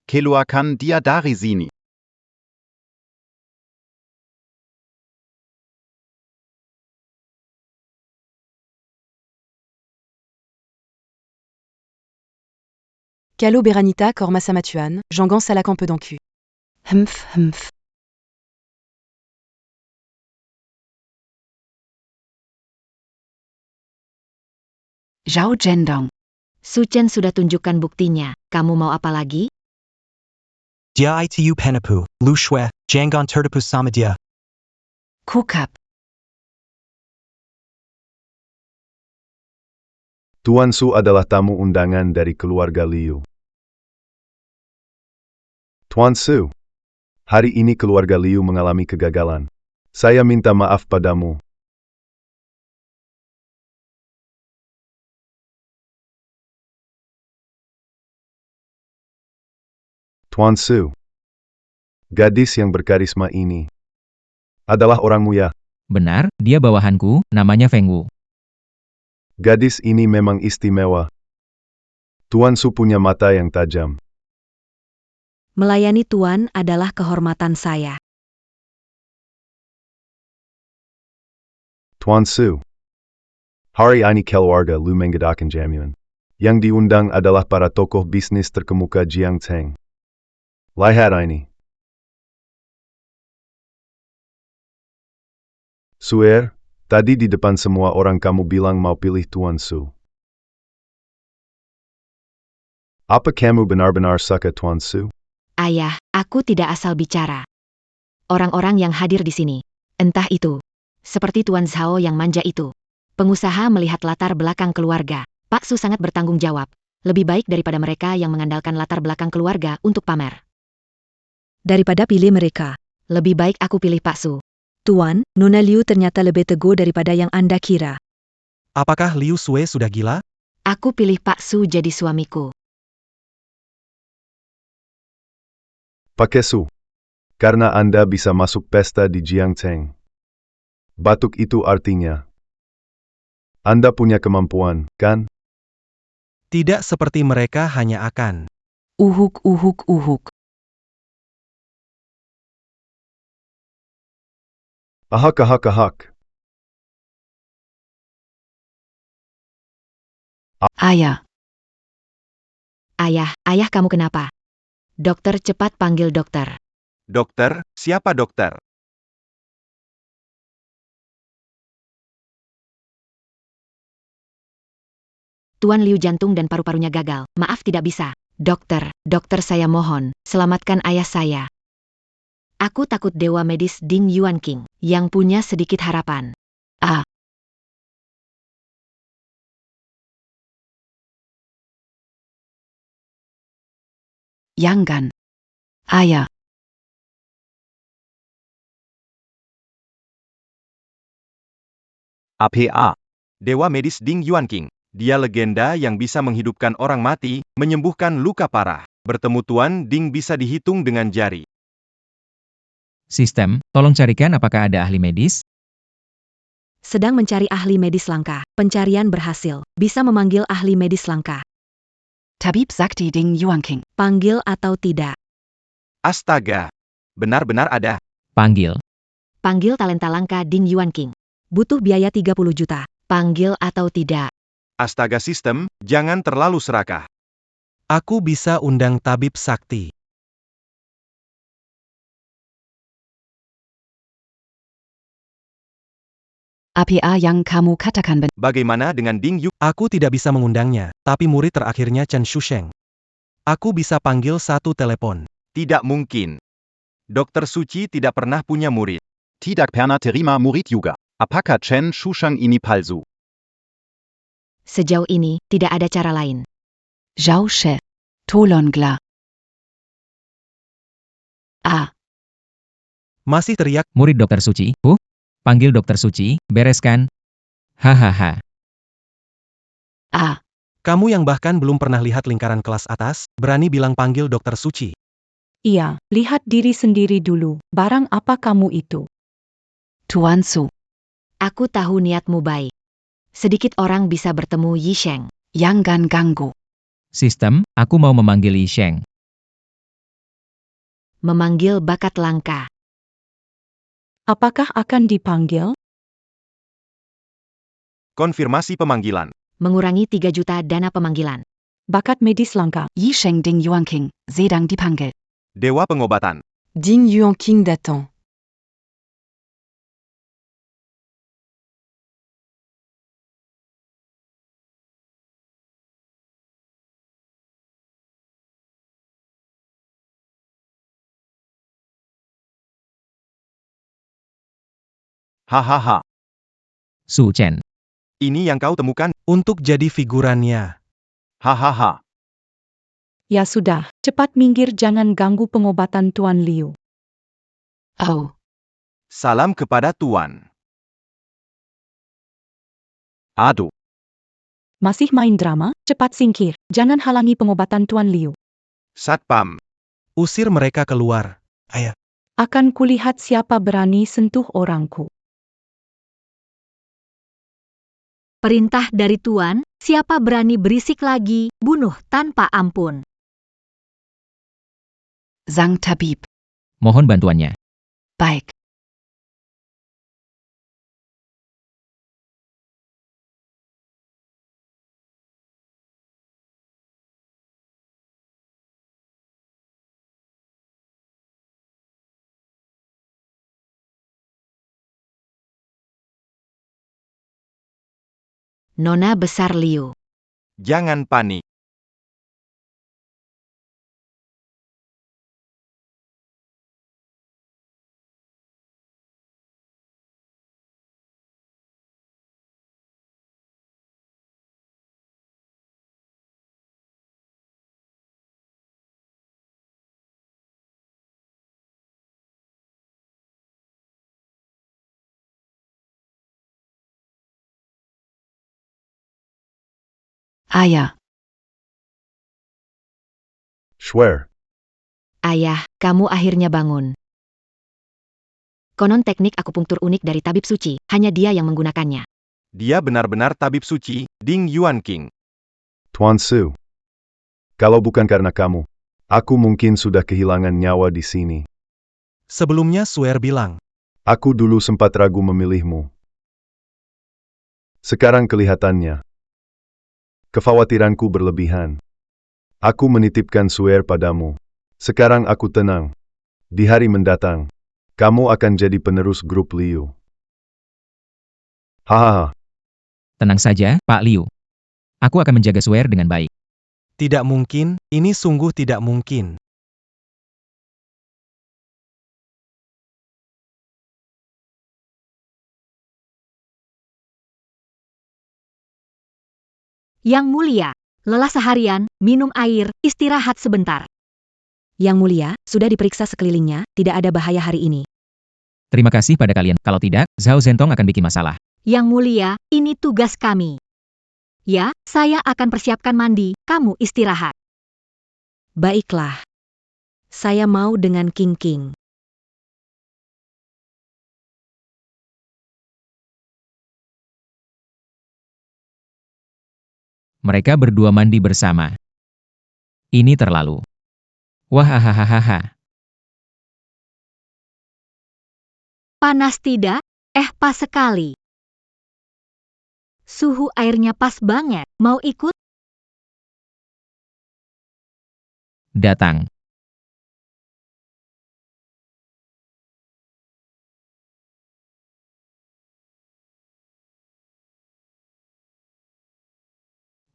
Speaker 7: Keluarkan dia dari sini.
Speaker 8: Kalo Beranita Korma Samatuan, Jangan Salakan Pedoncu. Humph.
Speaker 1: Zhao Zhendong. Su Chen sudah tunjukkan buktinya. Kamu mau apa lagi?
Speaker 3: Dia itu penapu, lu shue, jangan tertipu sama dia.
Speaker 1: Kukap.
Speaker 9: Tuan Su adalah tamu undangan dari keluarga Liu. Tuan Su, hari ini keluarga Liu mengalami kegagalan. Saya minta maaf padamu. Tuan Su, gadis yang berkarisma ini adalah orangmu ya?
Speaker 2: Benar, dia bawahanku, namanya Feng Wu.
Speaker 9: Gadis ini memang istimewa. Tuan Su punya mata yang tajam.
Speaker 1: Melayani Tuan adalah kehormatan saya.
Speaker 9: Tuan Su, hari ini keluarga Lu mengadakan jamuan Yang diundang adalah para tokoh bisnis terkemuka Jiangcheng. Lihat ini. Suer, tadi di depan semua orang kamu bilang mau pilih Tuan Su. Apa kamu benar-benar suka Tuan Su?
Speaker 1: Ayah, aku tidak asal bicara. Orang-orang yang hadir di sini, entah itu, seperti Tuan Zhao yang manja itu, pengusaha melihat latar belakang keluarga, Pak Su sangat bertanggung jawab, lebih baik daripada mereka yang mengandalkan latar belakang keluarga untuk pamer. Daripada pilih mereka, lebih baik aku pilih Pak Su. Tuan, Nona Liu ternyata lebih teguh daripada yang Anda kira.
Speaker 4: Apakah Liu Sue sudah gila?
Speaker 1: Aku pilih Pak Su jadi suamiku.
Speaker 9: Pakai Su. Karena Anda bisa masuk pesta di Jiangcheng. Batuk itu artinya Anda punya kemampuan, kan?
Speaker 4: Tidak seperti mereka hanya akan.
Speaker 6: Uhuk, uhuk, uhuk.
Speaker 9: Ahak, ahak, ahak.
Speaker 6: Ayah.
Speaker 1: Ayah kamu kenapa? Dokter, cepat panggil dokter.
Speaker 7: Dokter, siapa dokter?
Speaker 1: Tuan Liu jantung dan paru-parunya gagal. Maaf tidak bisa. Dokter saya mohon, selamatkan ayah saya. Aku takut dewa medis Ding Yuan King, yang punya sedikit harapan.
Speaker 6: Jangan. Ayah.
Speaker 7: APA. Dewa medis Ding Yuan King. Dia legenda yang bisa menghidupkan orang mati, menyembuhkan luka parah. Bertemu Tuan Ding bisa dihitung dengan jari.
Speaker 2: Sistem, tolong carikan apakah ada ahli medis?
Speaker 1: Sedang mencari ahli medis langka. Pencarian berhasil. Bisa memanggil ahli medis langka.
Speaker 6: Tabib Sakti Ding Yuan King.
Speaker 1: Panggil atau tidak?
Speaker 7: Astaga. Benar-benar ada.
Speaker 2: Panggil.
Speaker 1: Panggil talenta langka Ding Yuan King. Butuh biaya 30 juta. Panggil atau tidak?
Speaker 7: Astaga sistem, jangan terlalu serakah.
Speaker 4: Aku bisa undang tabib sakti.
Speaker 6: APA yang kamu katakan benar.
Speaker 7: Bagaimana dengan Ding Yu?
Speaker 4: Aku tidak bisa mengundangnya, tapi murid terakhirnya Chen Shusheng. Aku bisa panggil satu telepon.
Speaker 7: Tidak mungkin. Dokter Suci tidak pernah punya murid.
Speaker 10: Tidak pernah terima murid juga. Apakah Chen Shusheng ini palsu?
Speaker 1: Sejauh ini, tidak ada cara lain.
Speaker 6: Zhao She. Tolonglah.
Speaker 4: Masih teriak.
Speaker 2: Murid dokter Suci, panggil dokter Suci, bereskan. Hahaha.
Speaker 4: Kamu yang bahkan belum pernah lihat lingkaran kelas atas, berani bilang panggil dokter Suci.
Speaker 6: Iya, lihat diri sendiri dulu. Barang apa kamu itu? Tuan Su.
Speaker 1: Aku tahu niatmu baik. Sedikit orang bisa bertemu Yi Sheng.
Speaker 6: Jangan ganggu.
Speaker 2: Sistem, aku mau memanggil Yi Sheng.
Speaker 1: Memanggil bakat langka.
Speaker 6: Apakah akan dipanggil?
Speaker 7: Konfirmasi pemanggilan.
Speaker 1: Mengurangi 3 juta dana pemanggilan.
Speaker 6: Bakat medis langka. Yi Sheng Ding Yuan King. Sedang dipanggil.
Speaker 7: Dewa pengobatan.
Speaker 8: Ding Yuan King datant.
Speaker 7: Hahaha.
Speaker 2: Su Chen.
Speaker 7: Ini yang kau temukan?
Speaker 4: Untuk jadi figurannya.
Speaker 7: Hahaha.
Speaker 6: Ya sudah, cepat minggir, jangan ganggu pengobatan Tuan Liu.
Speaker 7: Salam kepada Tuan.
Speaker 10: Aduh.
Speaker 6: Masih main drama? Cepat singkir, jangan halangi pengobatan Tuan Liu.
Speaker 7: Satpam.
Speaker 4: Usir mereka keluar. Ayah.
Speaker 6: Akan kulihat siapa berani sentuh orangku.
Speaker 1: Perintah dari Tuan, siapa berani berisik lagi, bunuh tanpa ampun.
Speaker 6: Sang Tabib.
Speaker 2: Mohon bantuannya.
Speaker 6: Baik.
Speaker 1: Nona besar Liu.
Speaker 7: Jangan panik.
Speaker 8: Ayah.
Speaker 9: Swear.
Speaker 1: Ayah, kamu akhirnya bangun. Konon teknik akupunktur unik dari tabib suci, hanya dia yang menggunakannya.
Speaker 7: Dia benar-benar tabib suci, Ding Yuan King.
Speaker 9: Tuan Su. Kalau bukan karena kamu, aku mungkin sudah kehilangan nyawa di sini.
Speaker 4: Sebelumnya Suer bilang,
Speaker 9: Aku dulu sempat ragu memilihmu. Sekarang kelihatannya, kekhawatiranku berlebihan. Aku menitipkan Suer padamu. Sekarang aku tenang. Di hari mendatang, kamu akan jadi penerus grup Liu. Hahaha.
Speaker 2: Tenang saja, Pak Liu. Aku akan menjaga Swear dengan baik.
Speaker 4: tidak mungkin, ini sungguh tidak mungkin.
Speaker 1: Yang mulia, lelah seharian, minum air, istirahat sebentar. Yang mulia, sudah diperiksa sekelilingnya, tidak ada bahaya hari ini.
Speaker 2: Terima kasih pada kalian. Kalau tidak, Zhao Zentong akan bikin masalah.
Speaker 1: Yang mulia, ini tugas kami. Ya, saya akan persiapkan mandi, kamu istirahat. Baiklah. Saya mau dengan King King.
Speaker 2: Mereka berdua mandi bersama. Ini terlalu. Wahahaha.
Speaker 1: Panas tidak? Pas sekali. Suhu airnya pas banget, mau ikut?
Speaker 2: Datang.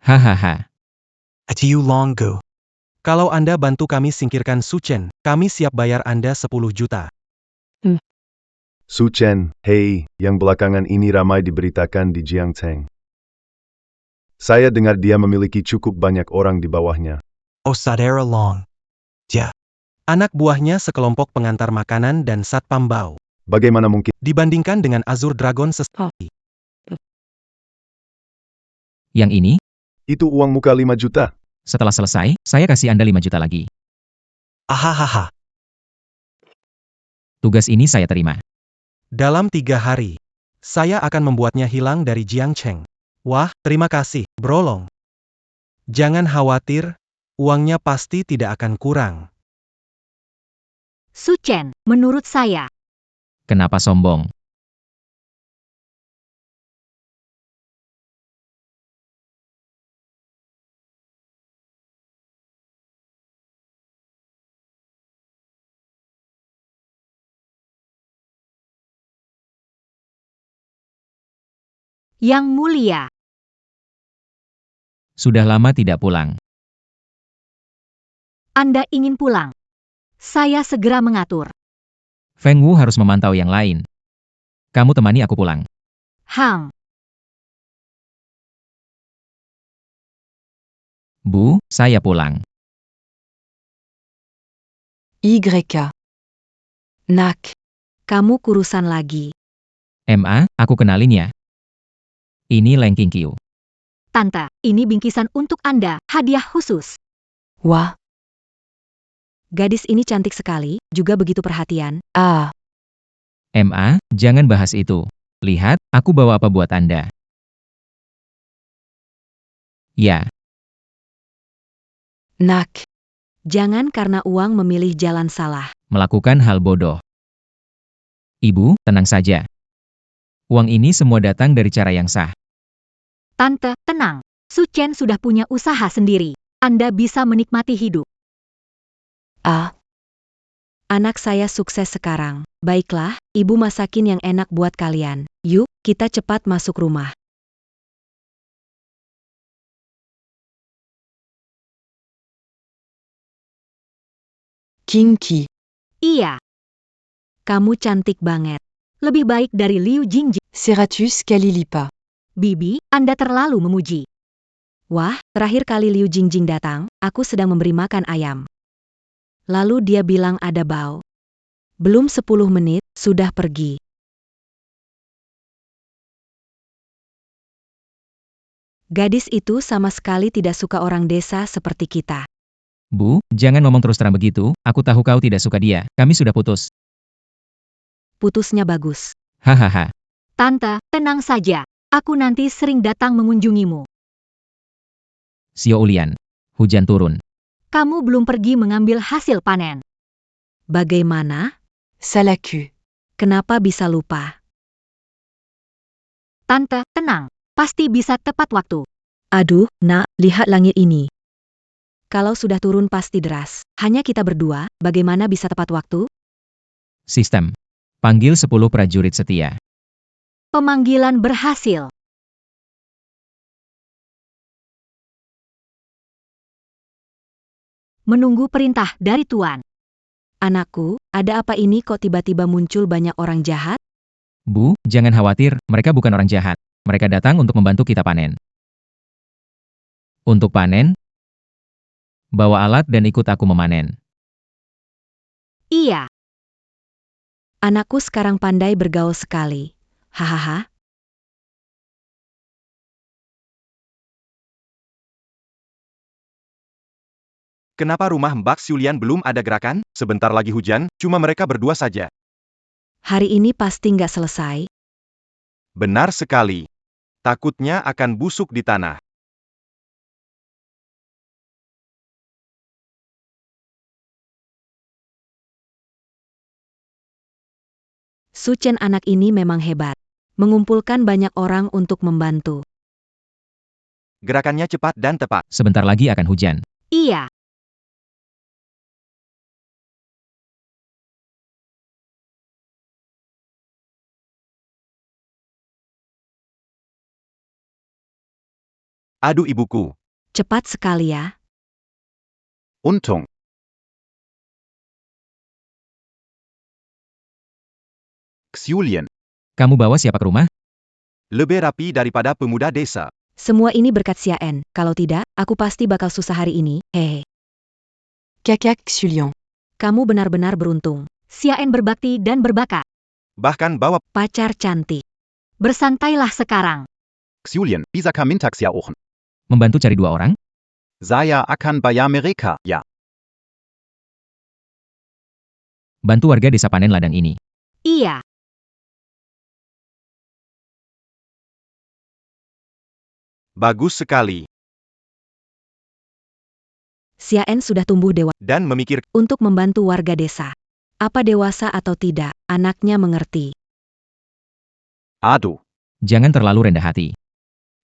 Speaker 2: Hahaha.
Speaker 3: Atiu Longgu.
Speaker 4: Kalau Anda bantu kami singkirkan Su Chen, kami siap bayar Anda 10 juta.
Speaker 9: Su Chen, hei, yang belakangan ini ramai diberitakan di Jiangcheng. Saya dengar dia memiliki cukup banyak orang di bawahnya.
Speaker 3: Osadera Long.
Speaker 4: Anak buahnya sekelompok pengantar makanan dan satpam bau.
Speaker 9: Bagaimana mungkin?
Speaker 4: Dibandingkan dengan Azure Dragon
Speaker 2: Yang ini,
Speaker 9: Itu uang muka 5 juta.
Speaker 2: setelah selesai, saya kasih Anda 5 juta lagi.
Speaker 3: Ahahaha.
Speaker 2: Tugas ini saya terima.
Speaker 4: dalam 3 hari, saya akan membuatnya hilang dari Jiangcheng. Wah, terima kasih, Brolong. Jangan khawatir, uangnya pasti tidak akan kurang.
Speaker 1: Su Chen, menurut saya.
Speaker 2: Kenapa sombong?
Speaker 1: Yang mulia,
Speaker 2: Sudah lama tidak pulang.
Speaker 1: Anda ingin pulang. Saya segera mengatur.
Speaker 2: Feng Wu harus memantau yang lain. Kamu temani aku pulang.
Speaker 1: Hang,
Speaker 2: Bu, saya pulang.
Speaker 8: YK. Nak.
Speaker 1: kamu kurusan lagi.
Speaker 2: MA, aku kenalin ya. Ini Leng Qingqiu.
Speaker 1: Tante, ini bingkisan untuk Anda, hadiah khusus.
Speaker 8: Wah.
Speaker 1: Gadis ini cantik sekali, juga begitu perhatian.
Speaker 8: Ah.
Speaker 2: MA, jangan bahas itu. Lihat, aku bawa apa buat Anda. Ya,
Speaker 8: Nak.
Speaker 1: Jangan karena uang memilih jalan salah.
Speaker 2: melakukan hal bodoh. Ibu, tenang saja. Uang ini semua datang dari cara yang sah.
Speaker 1: Tante, tenang. Su Chen sudah punya usaha sendiri. Anda bisa menikmati hidup.
Speaker 8: Ah.
Speaker 1: Anak saya sukses sekarang. Baiklah, ibu masakin yang enak buat kalian. Yuk, kita cepat masuk rumah.
Speaker 8: King Qi.
Speaker 1: Iya. Kamu cantik banget. Lebih baik dari Liu Jingjing.
Speaker 8: Ceratus Calilipa.
Speaker 1: Bibi, Anda terlalu memuji. Wah, terakhir kali Liu Jingjing datang, aku sedang memberi makan ayam. Lalu dia bilang ada bau. Belum 10 menit, sudah pergi. Gadis itu sama sekali tidak suka orang desa seperti kita.
Speaker 2: Bu, jangan ngomong terus terang begitu, aku tahu kau tidak suka dia, kami sudah putus.
Speaker 1: Putusnya bagus.
Speaker 2: Hahaha.
Speaker 1: Tante, tenang saja. Aku nanti sering datang mengunjungimu.
Speaker 2: Xiao Ulian. Hujan turun.
Speaker 1: Kamu belum pergi mengambil hasil panen. Bagaimana?
Speaker 8: Salaku.
Speaker 1: Kenapa bisa lupa? Tante, tenang. Pasti bisa tepat waktu. Aduh, nak, lihat langit ini. Kalau sudah turun pasti deras. Hanya kita berdua, bagaimana bisa tepat waktu?
Speaker 2: Sistem. Panggil 10 prajurit setia.
Speaker 1: Pemanggilan berhasil. Menunggu perintah dari Tuan. Anakku, ada apa ini kok tiba-tiba muncul banyak orang jahat?
Speaker 2: Bu, jangan khawatir, mereka bukan orang jahat. Mereka datang untuk membantu kita panen. Untuk panen? Bawa alat dan ikut aku memanen.
Speaker 1: Iya. Anakku sekarang pandai bergaul sekali. Hahaha.
Speaker 7: Kenapa rumah Mbak Xulian belum ada gerakan? Sebentar lagi hujan, cuma mereka berdua saja.
Speaker 1: Hari ini pasti nggak selesai.
Speaker 7: Benar sekali. Takutnya akan busuk di tanah.
Speaker 1: Su Chen anak ini memang hebat. Mengumpulkan banyak orang untuk membantu.
Speaker 7: Gerakannya cepat dan tepat.
Speaker 2: Sebentar lagi akan hujan.
Speaker 1: Iya.
Speaker 7: Aduh ibuku.
Speaker 1: Cepat sekali ya.
Speaker 10: Untung. Xulian.
Speaker 2: Kamu bawa siapa ke rumah?
Speaker 7: Lebih rapi daripada pemuda desa.
Speaker 1: Semua ini berkat Xiaen. Kalau tidak, aku pasti bakal susah hari ini. Hehe.
Speaker 8: Kakak Xulian.
Speaker 1: Kamu benar-benar beruntung. Xiaen berbakti dan berbakat.
Speaker 7: Bahkan bawa
Speaker 1: Pacar cantik. Bersantailah sekarang.
Speaker 10: Xulian, bisa ka minta Xiaochen.
Speaker 2: Membantu cari 2 orang?
Speaker 10: Saya akan bayar mereka, ya.
Speaker 2: Bantu warga desa panen ladang ini.
Speaker 1: Iya.
Speaker 7: bagus sekali.
Speaker 1: Xiaen sudah tumbuh dewasa
Speaker 7: Dan memikir
Speaker 1: untuk membantu warga desa. Apa dewasa atau tidak, anaknya mengerti.
Speaker 10: Aduh.
Speaker 2: Jangan terlalu rendah hati.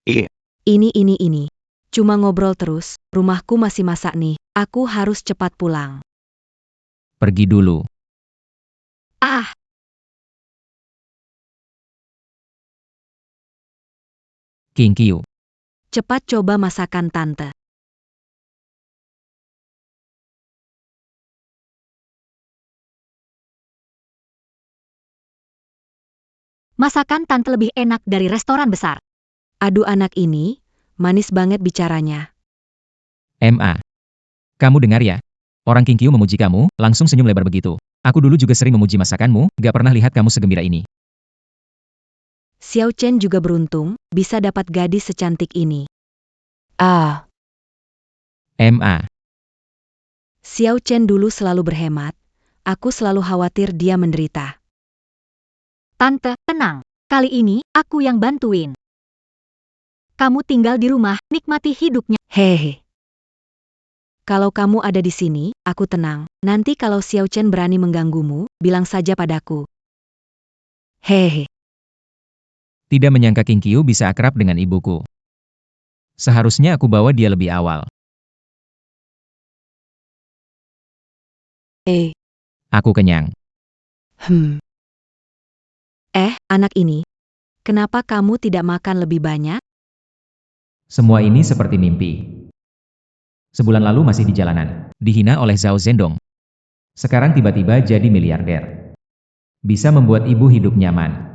Speaker 1: Ini. Cuma ngobrol terus, rumahku masih masak nih, aku harus cepat pulang.
Speaker 2: Pergi dulu.
Speaker 1: Ah,
Speaker 2: King Qiu.
Speaker 1: cepat coba masakan tante. Masakan tante lebih enak dari restoran besar. Aduh anak ini, manis banget bicaranya.
Speaker 2: MA. Kamu dengar ya? Orang King Qiu memuji kamu, langsung senyum lebar begitu. Aku dulu juga sering memuji masakanmu, gak pernah lihat kamu segembira ini.
Speaker 1: Xiao Chen juga beruntung, bisa dapat gadis secantik ini.
Speaker 8: Ah,
Speaker 2: MA.
Speaker 1: Xiao Chen dulu selalu berhemat, aku selalu khawatir dia menderita. Tante, tenang. Kali ini, aku yang bantuin. Kamu tinggal di rumah, nikmati hidupnya. Hehe. Kalau kamu ada di sini, aku tenang. Nanti kalau Xiao Chen berani mengganggumu, bilang saja padaku. Hehe.
Speaker 2: Tidak menyangka King Qiu bisa akrab dengan ibuku. Seharusnya aku bawa dia lebih awal. Aku kenyang.
Speaker 1: Anak ini. Kenapa kamu tidak makan lebih banyak?
Speaker 2: Semua ini seperti mimpi. Sebulan lalu masih di jalanan, dihina oleh Zhao Zhendong. Sekarang tiba-tiba jadi miliarder. Bisa membuat ibu hidup nyaman.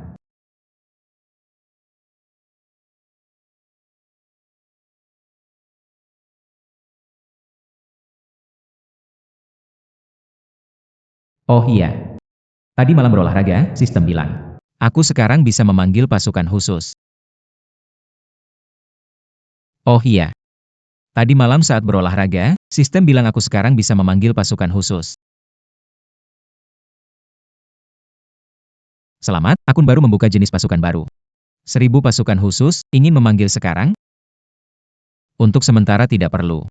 Speaker 2: Oh iya. Tadi malam berolahraga, sistem bilang. Aku sekarang bisa memanggil pasukan khusus. Oh iya. Tadi malam saat berolahraga, sistem bilang aku sekarang bisa memanggil pasukan khusus. Selamat, akun baru membuka jenis pasukan baru. 1000 pasukan khusus, ingin memanggil sekarang? Untuk sementara tidak perlu.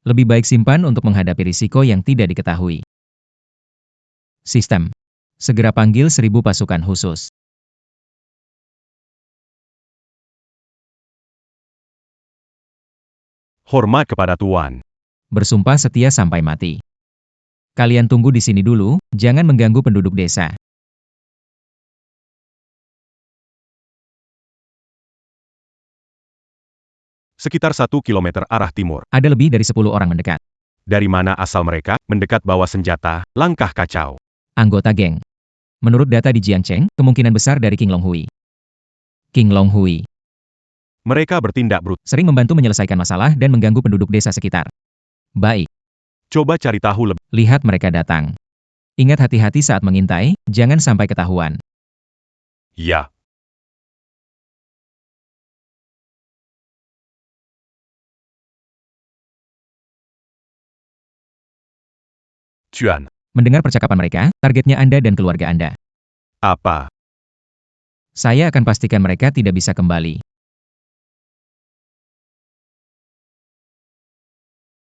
Speaker 2: Lebih baik simpan untuk menghadapi risiko yang tidak diketahui. Sistem. Segera panggil 1000 pasukan khusus.
Speaker 5: Hormat kepada Tuan.
Speaker 2: Bersumpah setia sampai mati. Kalian tunggu di sini dulu, jangan mengganggu penduduk desa.
Speaker 5: Sekitar 1 kilometer arah timur.
Speaker 2: Ada lebih dari 10 orang mendekat.
Speaker 5: Dari mana asal mereka? Mendekat bawa senjata, langkah kacau.
Speaker 2: Anggota geng. Menurut data di Jiangcheng, kemungkinan besar dari King Long Hui. King Long Hui.
Speaker 5: Mereka bertindak brutal.
Speaker 2: Sering membantu menyelesaikan masalah dan mengganggu penduduk desa sekitar. Baik.
Speaker 5: Coba cari tahu lebih.
Speaker 2: Lihat mereka datang. Ingat hati-hati saat mengintai, jangan sampai ketahuan.
Speaker 5: Ya. Tuan.
Speaker 2: Mendengar percakapan mereka, targetnya Anda dan keluarga Anda.
Speaker 5: Apa?
Speaker 2: Saya akan pastikan mereka tidak bisa kembali.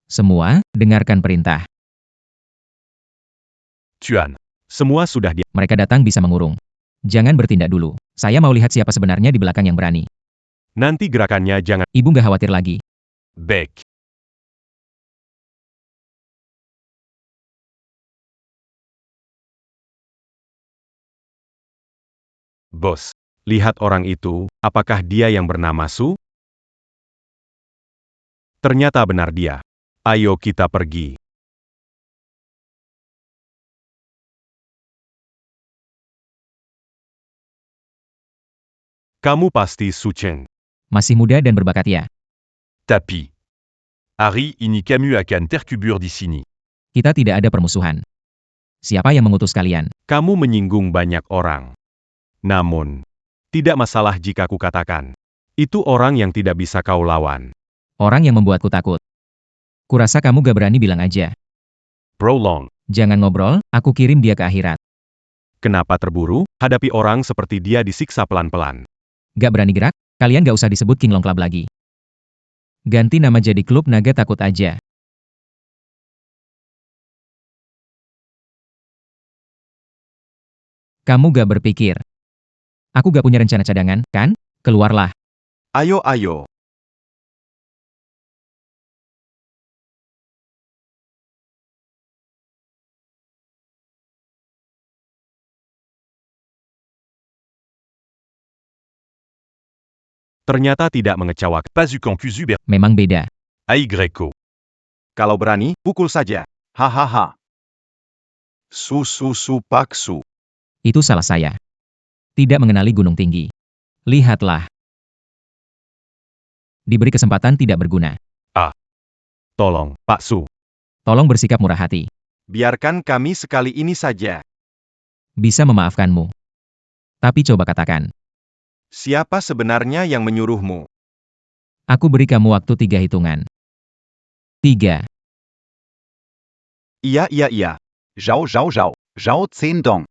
Speaker 2: Semua, dengarkan perintah.
Speaker 5: Tuan. Semua sudah di...
Speaker 2: Mereka datang bisa mengurung. Jangan bertindak dulu. Saya mau lihat siapa sebenarnya di belakang yang berani.
Speaker 5: Nanti gerakannya jangan...
Speaker 2: Ibu nggak khawatir lagi.
Speaker 5: Baik. Bos, lihat orang itu, apakah dia yang bernama Su? Ternyata benar dia. Ayo kita pergi. Kamu pasti Su Cheng.
Speaker 2: Masih muda dan berbakat ya.
Speaker 5: Tapi. Ari ini kamu akan terkubur di sini.
Speaker 2: Kita tidak ada permusuhan. Siapa yang mengutus kalian?
Speaker 5: Kamu menyinggung banyak orang. Namun, tidak masalah jika kukatakan. Itu orang yang tidak bisa kau lawan.
Speaker 2: Orang yang membuatku takut. Kurasa kamu gak berani bilang aja.
Speaker 5: Prolong.
Speaker 2: Jangan ngobrol, aku kirim dia ke akhirat.
Speaker 5: Kenapa terburu? Hadapi orang seperti dia disiksa pelan-pelan.
Speaker 2: Gak berani gerak? Kalian gak usah disebut King Long Club lagi. Ganti nama jadi Klub Naga Takut aja. Kamu gak berpikir. Aku gak punya rencana cadangan, kan? Keluarlah.
Speaker 7: Ayo, ayo.
Speaker 5: Ternyata tidak mengecewakan. Pasukan Kuzuber.
Speaker 2: Memang beda.
Speaker 5: Ai Greco.
Speaker 7: Kalau berani, pukul saja. Hahaha. Su paksu.
Speaker 2: Itu salah saya. Tidak mengenali gunung tinggi. Lihatlah. Diberi kesempatan tidak berguna.
Speaker 5: Tolong, Pak Su.
Speaker 2: Tolong bersikap murah hati.
Speaker 7: Biarkan kami sekali ini saja.
Speaker 2: Bisa memaafkanmu. Tapi coba katakan.
Speaker 7: Siapa sebenarnya yang menyuruhmu?
Speaker 2: Aku beri kamu waktu 3 hitungan. 3.
Speaker 7: Iya.
Speaker 10: Zhao Zhao Zhao. Zhao Zhendong.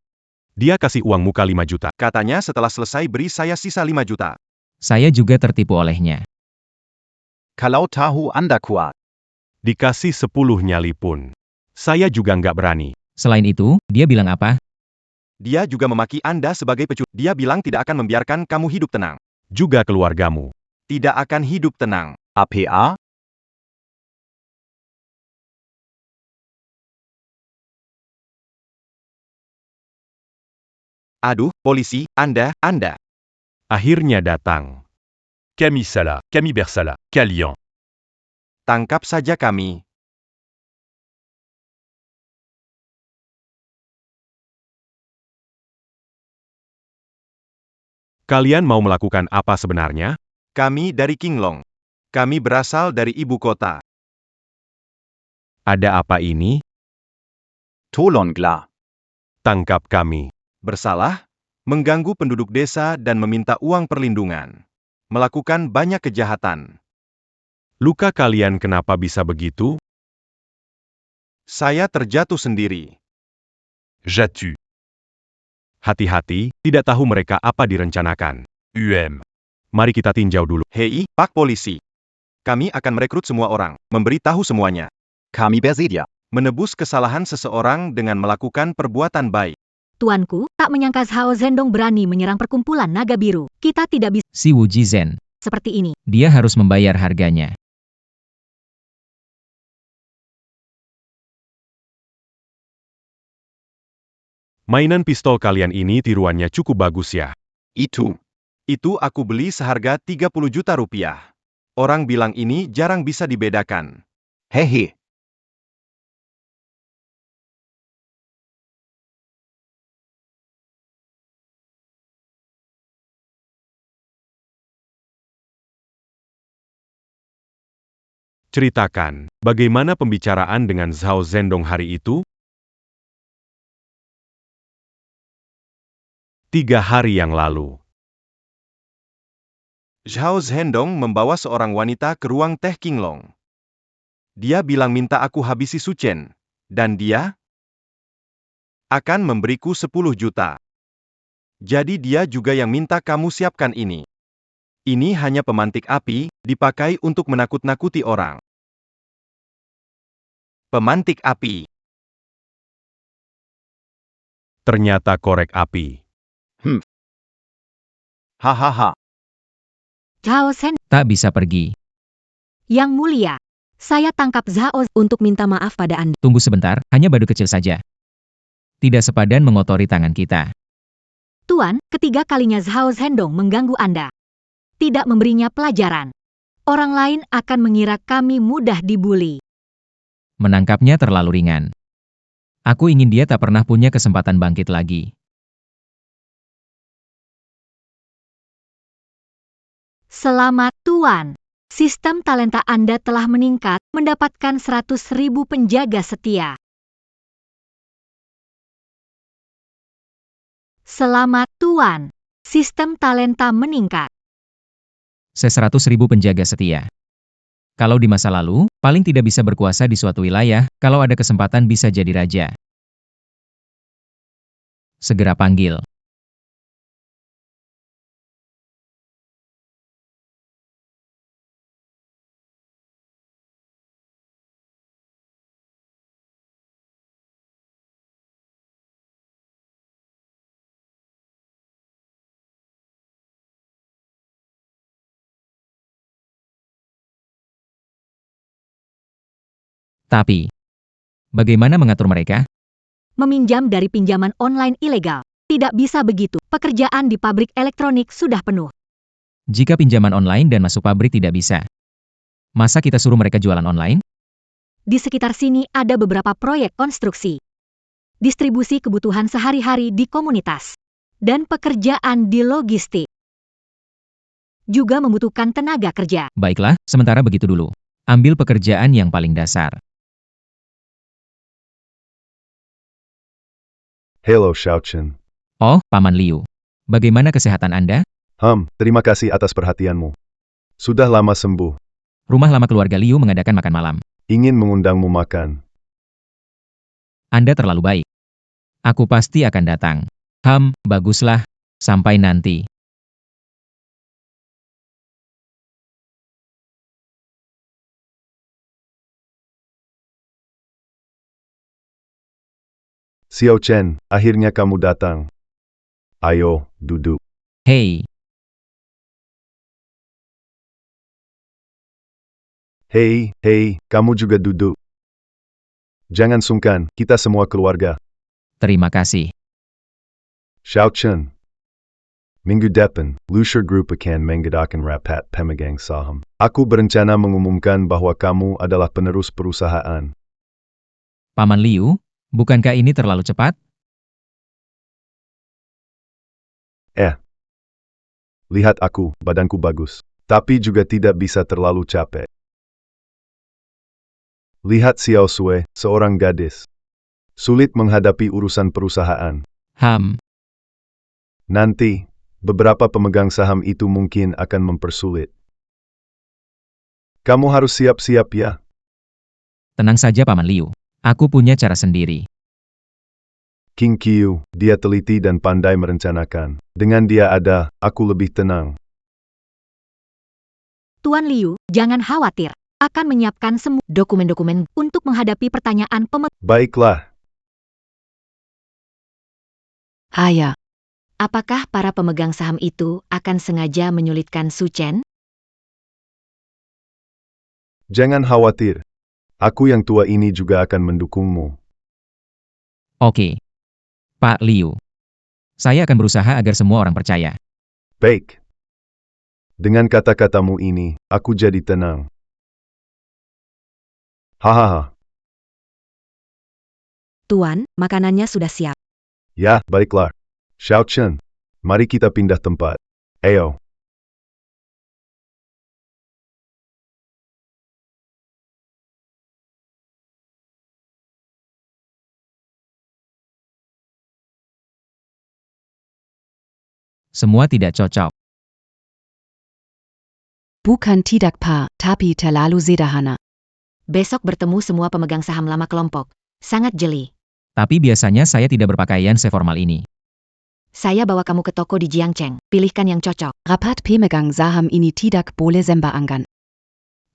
Speaker 5: Dia kasih uang muka 5 juta.
Speaker 7: Katanya setelah selesai beri saya sisa 5 juta.
Speaker 2: Saya juga tertipu olehnya.
Speaker 10: Kalau tahu Anda kuat.
Speaker 5: Dikasih 10 nyali pun. Saya juga nggak berani.
Speaker 2: Selain itu, dia bilang apa?
Speaker 7: Dia juga memaki Anda sebagai pecut. Dia bilang tidak akan membiarkan kamu hidup tenang.
Speaker 5: Juga keluargamu.
Speaker 7: Tidak akan hidup tenang.
Speaker 10: APA?
Speaker 7: Aduh, polisi, Anda.
Speaker 5: Akhirnya datang. Kami salah, kami bersalah, kalian.
Speaker 7: Tangkap saja kami.
Speaker 5: Kalian mau melakukan apa sebenarnya?
Speaker 7: Kami dari Qinglong. Kami berasal dari ibu kota.
Speaker 5: Ada apa ini?
Speaker 10: Tolonglah.
Speaker 5: Tangkap kami.
Speaker 7: Bersalah? Mengganggu penduduk desa dan meminta uang perlindungan. Melakukan banyak kejahatan.
Speaker 5: Luka kalian kenapa bisa begitu?
Speaker 7: Saya terjatuh sendiri.
Speaker 5: Jatu. Hati-hati, tidak tahu mereka apa direncanakan. Mari kita tinjau dulu.
Speaker 7: Hei, Pak Polisi. Kami akan merekrut semua orang, memberi tahu semuanya.
Speaker 10: Kami bersedia.
Speaker 7: Menebus kesalahan seseorang dengan melakukan perbuatan baik.
Speaker 1: Tuanku, tak menyangka Zhao Zhendong berani menyerang perkumpulan naga biru. Kita tidak bisa
Speaker 2: Si Wu Jizhen.
Speaker 1: seperti ini.
Speaker 2: Dia harus membayar harganya.
Speaker 5: Mainan pistol kalian ini tiruannya cukup bagus ya.
Speaker 10: Itu.
Speaker 7: Itu aku beli seharga 30 juta rupiah. Orang bilang ini jarang bisa dibedakan.
Speaker 10: Hehe.
Speaker 5: Ceritakan, bagaimana pembicaraan dengan Zhao Zhendong hari itu? 3 hari yang lalu.
Speaker 7: Zhao Zhendong membawa seorang wanita ke ruang teh Qinglong. Dia bilang minta aku habisi Su Chen. Dan dia akan memberiku 10 juta. Jadi dia juga yang minta kamu siapkan ini. Ini hanya pemantik api, dipakai untuk menakut-nakuti orang. Pemantik api.
Speaker 5: Ternyata korek api.
Speaker 10: Hahaha.
Speaker 1: Zhao Zhendong,
Speaker 2: Tak bisa pergi.
Speaker 1: yang mulia. Saya tangkap Zhao untuk minta maaf pada Anda.
Speaker 2: Tunggu sebentar, hanya badut kecil saja. Tidak sepadan mengotori tangan kita.
Speaker 1: Tuan, ketiga kalinya Zhao Zhendong mengganggu Anda. Tidak memberinya pelajaran. Orang lain akan mengira kami mudah dibuli.
Speaker 2: Menangkapnya terlalu ringan. Aku ingin dia tak pernah punya kesempatan bangkit lagi.
Speaker 1: Selamat Tuan. Sistem talenta Anda telah meningkat, mendapatkan 100.000 penjaga setia. Selamat Tuan. Sistem talenta meningkat.
Speaker 2: Se-100.000 penjaga setia. Kalau di masa lalu, paling tidak bisa berkuasa di suatu wilayah, kalau ada kesempatan bisa jadi raja. Segera panggil. Tapi, bagaimana mengatur mereka?
Speaker 1: Meminjam dari pinjaman online ilegal. Tidak bisa begitu. Pekerjaan di pabrik elektronik sudah penuh.
Speaker 2: Jika pinjaman online dan masuk pabrik tidak bisa, masa kita suruh mereka jualan online?
Speaker 1: Di sekitar sini ada beberapa proyek konstruksi. Distribusi kebutuhan sehari-hari di komunitas. Dan pekerjaan di logistik. Juga membutuhkan tenaga kerja.
Speaker 2: Baiklah, sementara begitu dulu. Ambil pekerjaan yang paling dasar.
Speaker 9: Hello Xiaochen.
Speaker 2: Oh, Paman Liu. Bagaimana kesehatan Anda?
Speaker 9: Terima kasih atas perhatianmu. Sudah lama sembuh.
Speaker 2: Rumah lama keluarga Liu mengadakan makan malam.
Speaker 9: Ingin mengundangmu makan.
Speaker 2: Anda terlalu baik. Aku pasti akan datang. Baguslah. Sampai nanti.
Speaker 9: Xiao Chen, akhirnya kamu datang. Ayo, duduk.
Speaker 2: Hei,
Speaker 9: Hei, kamu juga duduk. Jangan sungkan, kita semua keluarga.
Speaker 2: terima kasih.
Speaker 9: Xiao Chen. Minggu depan, Lucier Group akan mengadakan rapat pemegang saham. Aku berencana mengumumkan bahwa kamu adalah penerus perusahaan.
Speaker 2: Paman Liu, bukankah ini terlalu cepat?
Speaker 9: Lihat aku, badanku bagus. Tapi juga tidak bisa terlalu capek. Lihat Xiao Sui, seorang gadis. Sulit menghadapi urusan perusahaan. Nanti, beberapa pemegang saham itu mungkin akan mempersulit. Kamu harus siap-siap ya.
Speaker 2: Tenang saja Paman Liu. Aku punya cara sendiri.
Speaker 9: King Qiu, dia teliti dan pandai merencanakan. Dengan dia ada, aku lebih tenang.
Speaker 1: Tuan Liu, jangan khawatir. Akan menyiapkan semua dokumen-dokumen untuk menghadapi pertanyaan pemegang.
Speaker 9: Baiklah,
Speaker 6: Ayah,
Speaker 1: Apakah para pemegang saham itu akan sengaja menyulitkan Su Chen?
Speaker 9: jangan khawatir. Aku yang tua ini juga akan mendukungmu.
Speaker 2: Oke. Pak Liu. Saya akan berusaha agar semua orang percaya.
Speaker 9: Baik. Dengan kata-katamu ini, aku jadi tenang. Hahaha.
Speaker 1: Tuan, makanannya sudah siap.
Speaker 9: Ya, baiklah. Xiao Chen, mari kita pindah tempat. Ayo.
Speaker 2: Semua tidak cocok.
Speaker 6: bukan tidak Pak, tapi terlalu sederhana.
Speaker 1: Besok bertemu semua pemegang saham lama kelompok. Sangat jeli.
Speaker 2: Tapi biasanya saya tidak berpakaian seformal ini.
Speaker 1: Saya bawa kamu ke toko di Jiangcheng. Pilihkan yang cocok.
Speaker 6: Rapat pemegang saham ini tidak boleh sembarangan.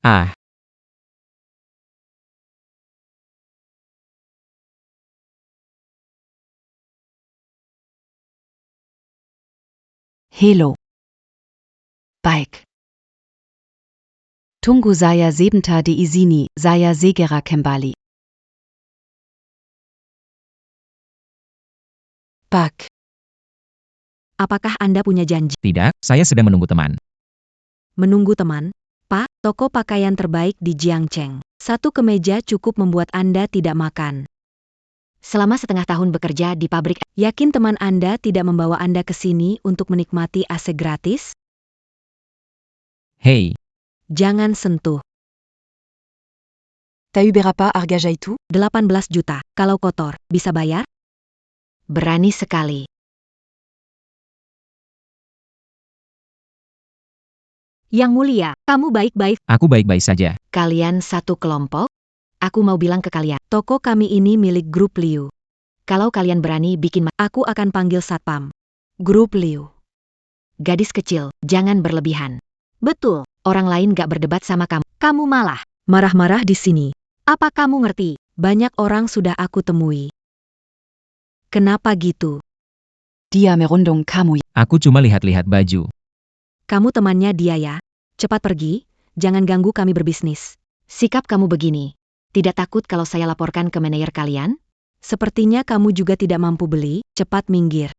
Speaker 2: Ah,
Speaker 6: Hello. Baik. Tunggu saya sebentar di sini, saya segera kembali. Pak,
Speaker 1: Apakah Anda punya janji?
Speaker 2: tidak, saya sedang menunggu teman.
Speaker 1: Menunggu teman? Pak, toko pakaian terbaik di Jiangcheng. Satu kemeja cukup membuat Anda tidak makan. Selama setengah tahun bekerja di pabrik, yakin teman Anda tidak membawa Anda ke sini untuk menikmati AC gratis?
Speaker 2: Hei,
Speaker 1: Jangan sentuh.
Speaker 8: T'as eu berapa harga itu?
Speaker 1: 18 juta. Kalau kotor, bisa bayar? Berani sekali. Yang mulia, kamu baik-baik.
Speaker 2: aku baik-baik saja.
Speaker 1: Kalian satu kelompok? Aku mau bilang ke kalian, toko kami ini milik grup Liu. Kalau kalian berani bikin aku akan panggil satpam. Grup Liu. Gadis kecil, jangan berlebihan. Betul, orang lain gak berdebat sama kamu. Kamu malah marah-marah di sini. Apa kamu ngerti? Banyak orang sudah aku temui. Kenapa gitu?
Speaker 6: dia merundung kamu.
Speaker 2: Aku cuma lihat-lihat baju.
Speaker 1: Kamu temannya dia ya? Cepat pergi, jangan ganggu kami berbisnis. Sikap kamu begini. Tidak takut kalau saya laporkan ke manajer kalian? Sepertinya kamu juga tidak mampu beli, cepat minggir.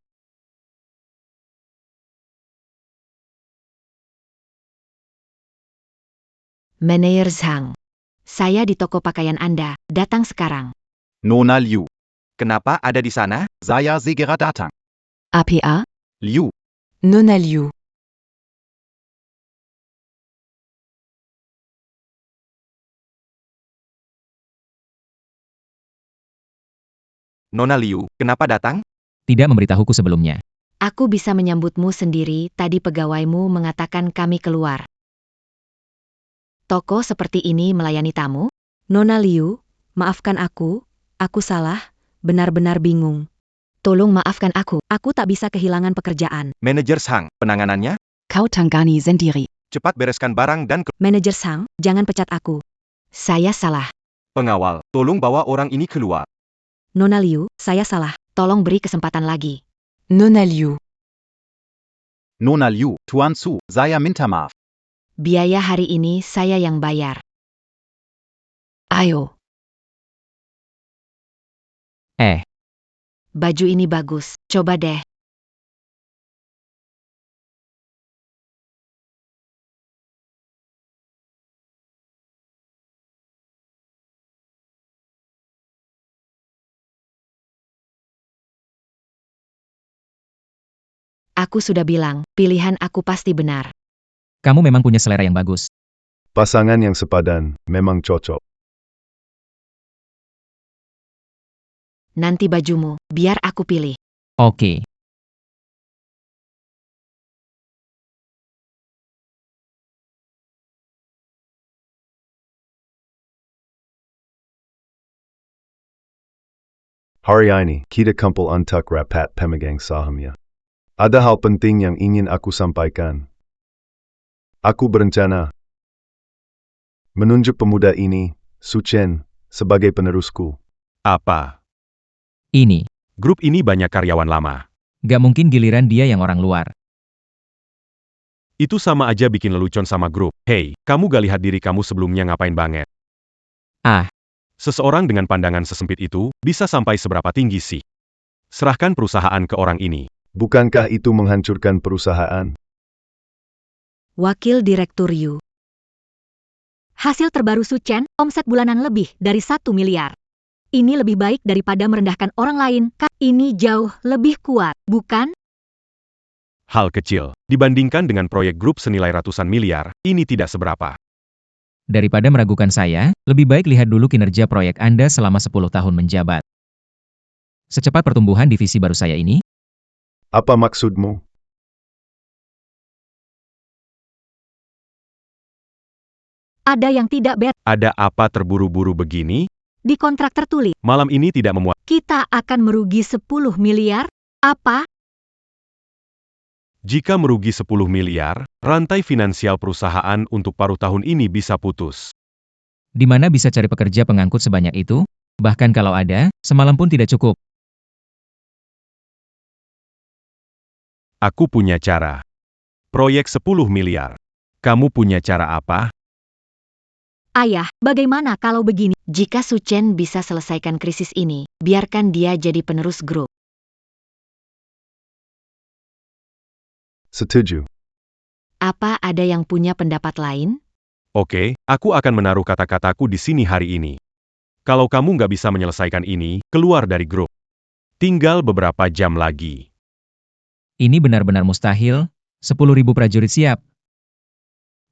Speaker 1: Manajer Zhang. Saya di toko pakaian Anda, datang sekarang.
Speaker 10: Nona Liu. Kenapa ada di sana? Saya segera datang.
Speaker 6: APA,
Speaker 10: Liu.
Speaker 8: Nona Liu.
Speaker 10: Nona Liu, kenapa datang?
Speaker 2: Tidak memberitahuku sebelumnya.
Speaker 1: Aku bisa menyambutmu sendiri, tadi pegawaimu mengatakan kami keluar. Toko seperti ini melayani tamu? Nona Liu, maafkan aku salah, benar-benar bingung. Tolong maafkan aku tak bisa kehilangan pekerjaan.
Speaker 7: Manajer Sang, penanganannya?
Speaker 6: kau tangani sendiri.
Speaker 7: Cepat bereskan barang dan
Speaker 1: Manajer Sang, jangan pecat aku. Saya salah.
Speaker 7: pengawal, tolong bawa orang ini keluar.
Speaker 1: Nona Liu, saya salah. Tolong beri kesempatan lagi.
Speaker 8: Nona Liu.
Speaker 10: Nona Liu, Tuan Su, saya minta maaf.
Speaker 1: Biaya hari ini saya yang bayar.
Speaker 6: Ayo,
Speaker 1: Baju ini bagus, coba deh. Aku sudah bilang, pilihan aku pasti benar.
Speaker 2: Kamu memang punya selera yang bagus.
Speaker 9: Pasangan yang sepadan memang cocok.
Speaker 1: Nanti bajumu, biar aku pilih.
Speaker 2: Oke.
Speaker 9: Hari ini, kita kumpul untuk rapat pemegang sahamnya. Ada hal penting yang ingin aku sampaikan. Aku berencana menunjuk pemuda ini, Su Chen, sebagai penerusku.
Speaker 5: Apa?
Speaker 2: Ini.
Speaker 5: Grup ini banyak karyawan lama.
Speaker 2: Gak mungkin giliran dia yang orang luar.
Speaker 5: Itu sama aja bikin lelucon sama grup. Hei, kamu gak lihat diri kamu sebelumnya ngapain banget?
Speaker 2: Ah.
Speaker 5: Seseorang dengan pandangan sesempit itu, bisa sampai seberapa tinggi sih? Serahkan perusahaan ke orang ini.
Speaker 9: Bukankah itu menghancurkan perusahaan?
Speaker 1: Wakil Direktur Yu. Hasil terbaru Su Chen, omset bulanan lebih dari 1 miliar. Ini lebih baik daripada merendahkan orang lain, ini jauh lebih kuat, bukan?
Speaker 5: Hal kecil, dibandingkan dengan proyek grup senilai ratusan miliar, ini tidak seberapa.
Speaker 2: Daripada meragukan saya, lebih baik lihat dulu kinerja proyek Anda selama 10 tahun menjabat. Secepat pertumbuhan divisi baru saya ini,
Speaker 9: Apa maksudmu?
Speaker 1: Ada yang tidak bet.
Speaker 5: Ada apa terburu-buru begini?
Speaker 1: Di kontrak tertulis,
Speaker 5: Malam ini tidak memuat.
Speaker 1: kita akan merugi 10 miliar. Apa?
Speaker 5: Jika merugi 10 miliar, rantai finansial perusahaan untuk paruh tahun ini bisa putus.
Speaker 2: di mana bisa cari pekerja pengangkut sebanyak itu? Bahkan kalau ada, semalam pun tidak cukup.
Speaker 5: Aku punya cara. Proyek 10 miliar. Kamu punya cara apa?
Speaker 1: Ayah, bagaimana kalau begini? Jika Su Chen bisa selesaikan krisis ini, biarkan dia jadi penerus grup.
Speaker 9: Setuju.
Speaker 1: Apa ada yang punya pendapat lain?
Speaker 5: Oke, aku akan menaruh kata-kataku di sini hari ini. Kalau kamu nggak bisa menyelesaikan ini, keluar dari grup. Tinggal beberapa jam lagi.
Speaker 2: Ini benar-benar mustahil. 10.000 prajurit siap.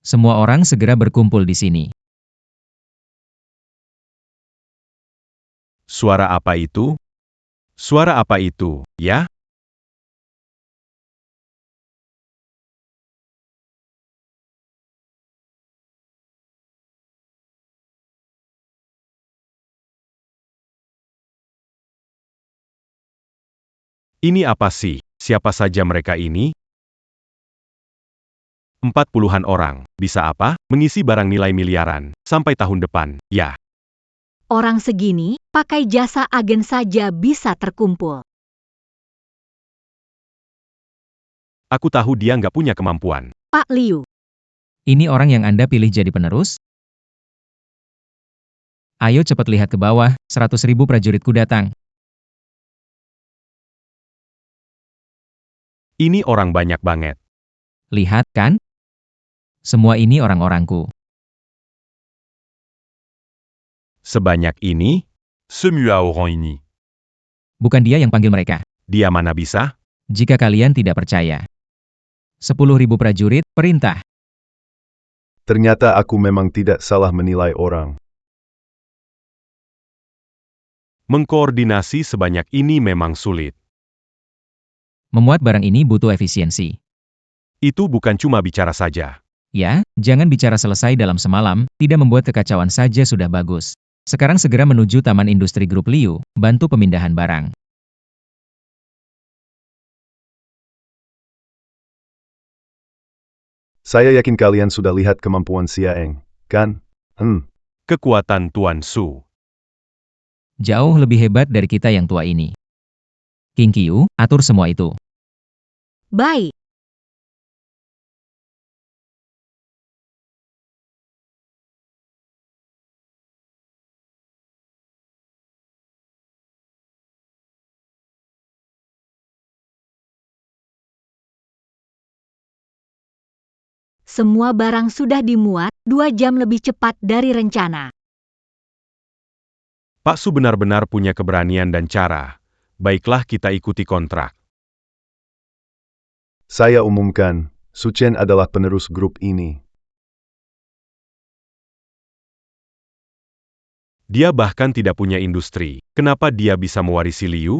Speaker 2: Semua orang segera berkumpul di sini.
Speaker 5: Suara apa itu? Suara apa itu, ya? Ini apa sih? Siapa saja mereka ini? 40-an orang. Bisa apa? Mengisi barang nilai miliaran. Sampai tahun depan, ya.
Speaker 1: Orang segini, pakai jasa agen saja bisa terkumpul.
Speaker 5: Aku tahu dia nggak punya kemampuan.
Speaker 1: Pak Liu,
Speaker 2: Ini orang yang Anda pilih jadi penerus? Ayo cepat lihat ke bawah, 100.000 prajuritku datang.
Speaker 5: Ini orang banyak banget.
Speaker 2: Lihat, kan? Semua ini orang-orangku.
Speaker 5: Sebanyak ini? Semua orang ini.
Speaker 2: Bukan dia yang panggil mereka.
Speaker 5: Dia mana bisa?
Speaker 2: Jika kalian tidak percaya. 10.000 prajurit, perintah.
Speaker 9: Ternyata aku memang tidak salah menilai orang.
Speaker 5: Mengkoordinasi sebanyak ini memang sulit.
Speaker 2: Memuat barang ini butuh efisiensi.
Speaker 5: Itu bukan cuma bicara saja.
Speaker 2: Ya, jangan bicara selesai dalam semalam, tidak membuat kekacauan saja sudah bagus. Sekarang segera menuju Taman Industri Grup Liu, bantu pemindahan barang.
Speaker 9: Saya yakin kalian sudah lihat kemampuan Siaeng, kan?
Speaker 5: Kekuatan Tuan Su.
Speaker 2: Jauh lebih hebat dari kita yang tua ini. King Qiu, atur semua itu.
Speaker 1: baik. Semua barang sudah dimuat 2 jam lebih cepat dari rencana.
Speaker 5: Pak Su benar-benar punya keberanian dan cara. Baiklah kita ikuti kontrak.
Speaker 9: Saya umumkan, Su Chen adalah penerus grup ini.
Speaker 5: Dia bahkan tidak punya industri. Kenapa dia bisa mewarisi Liu?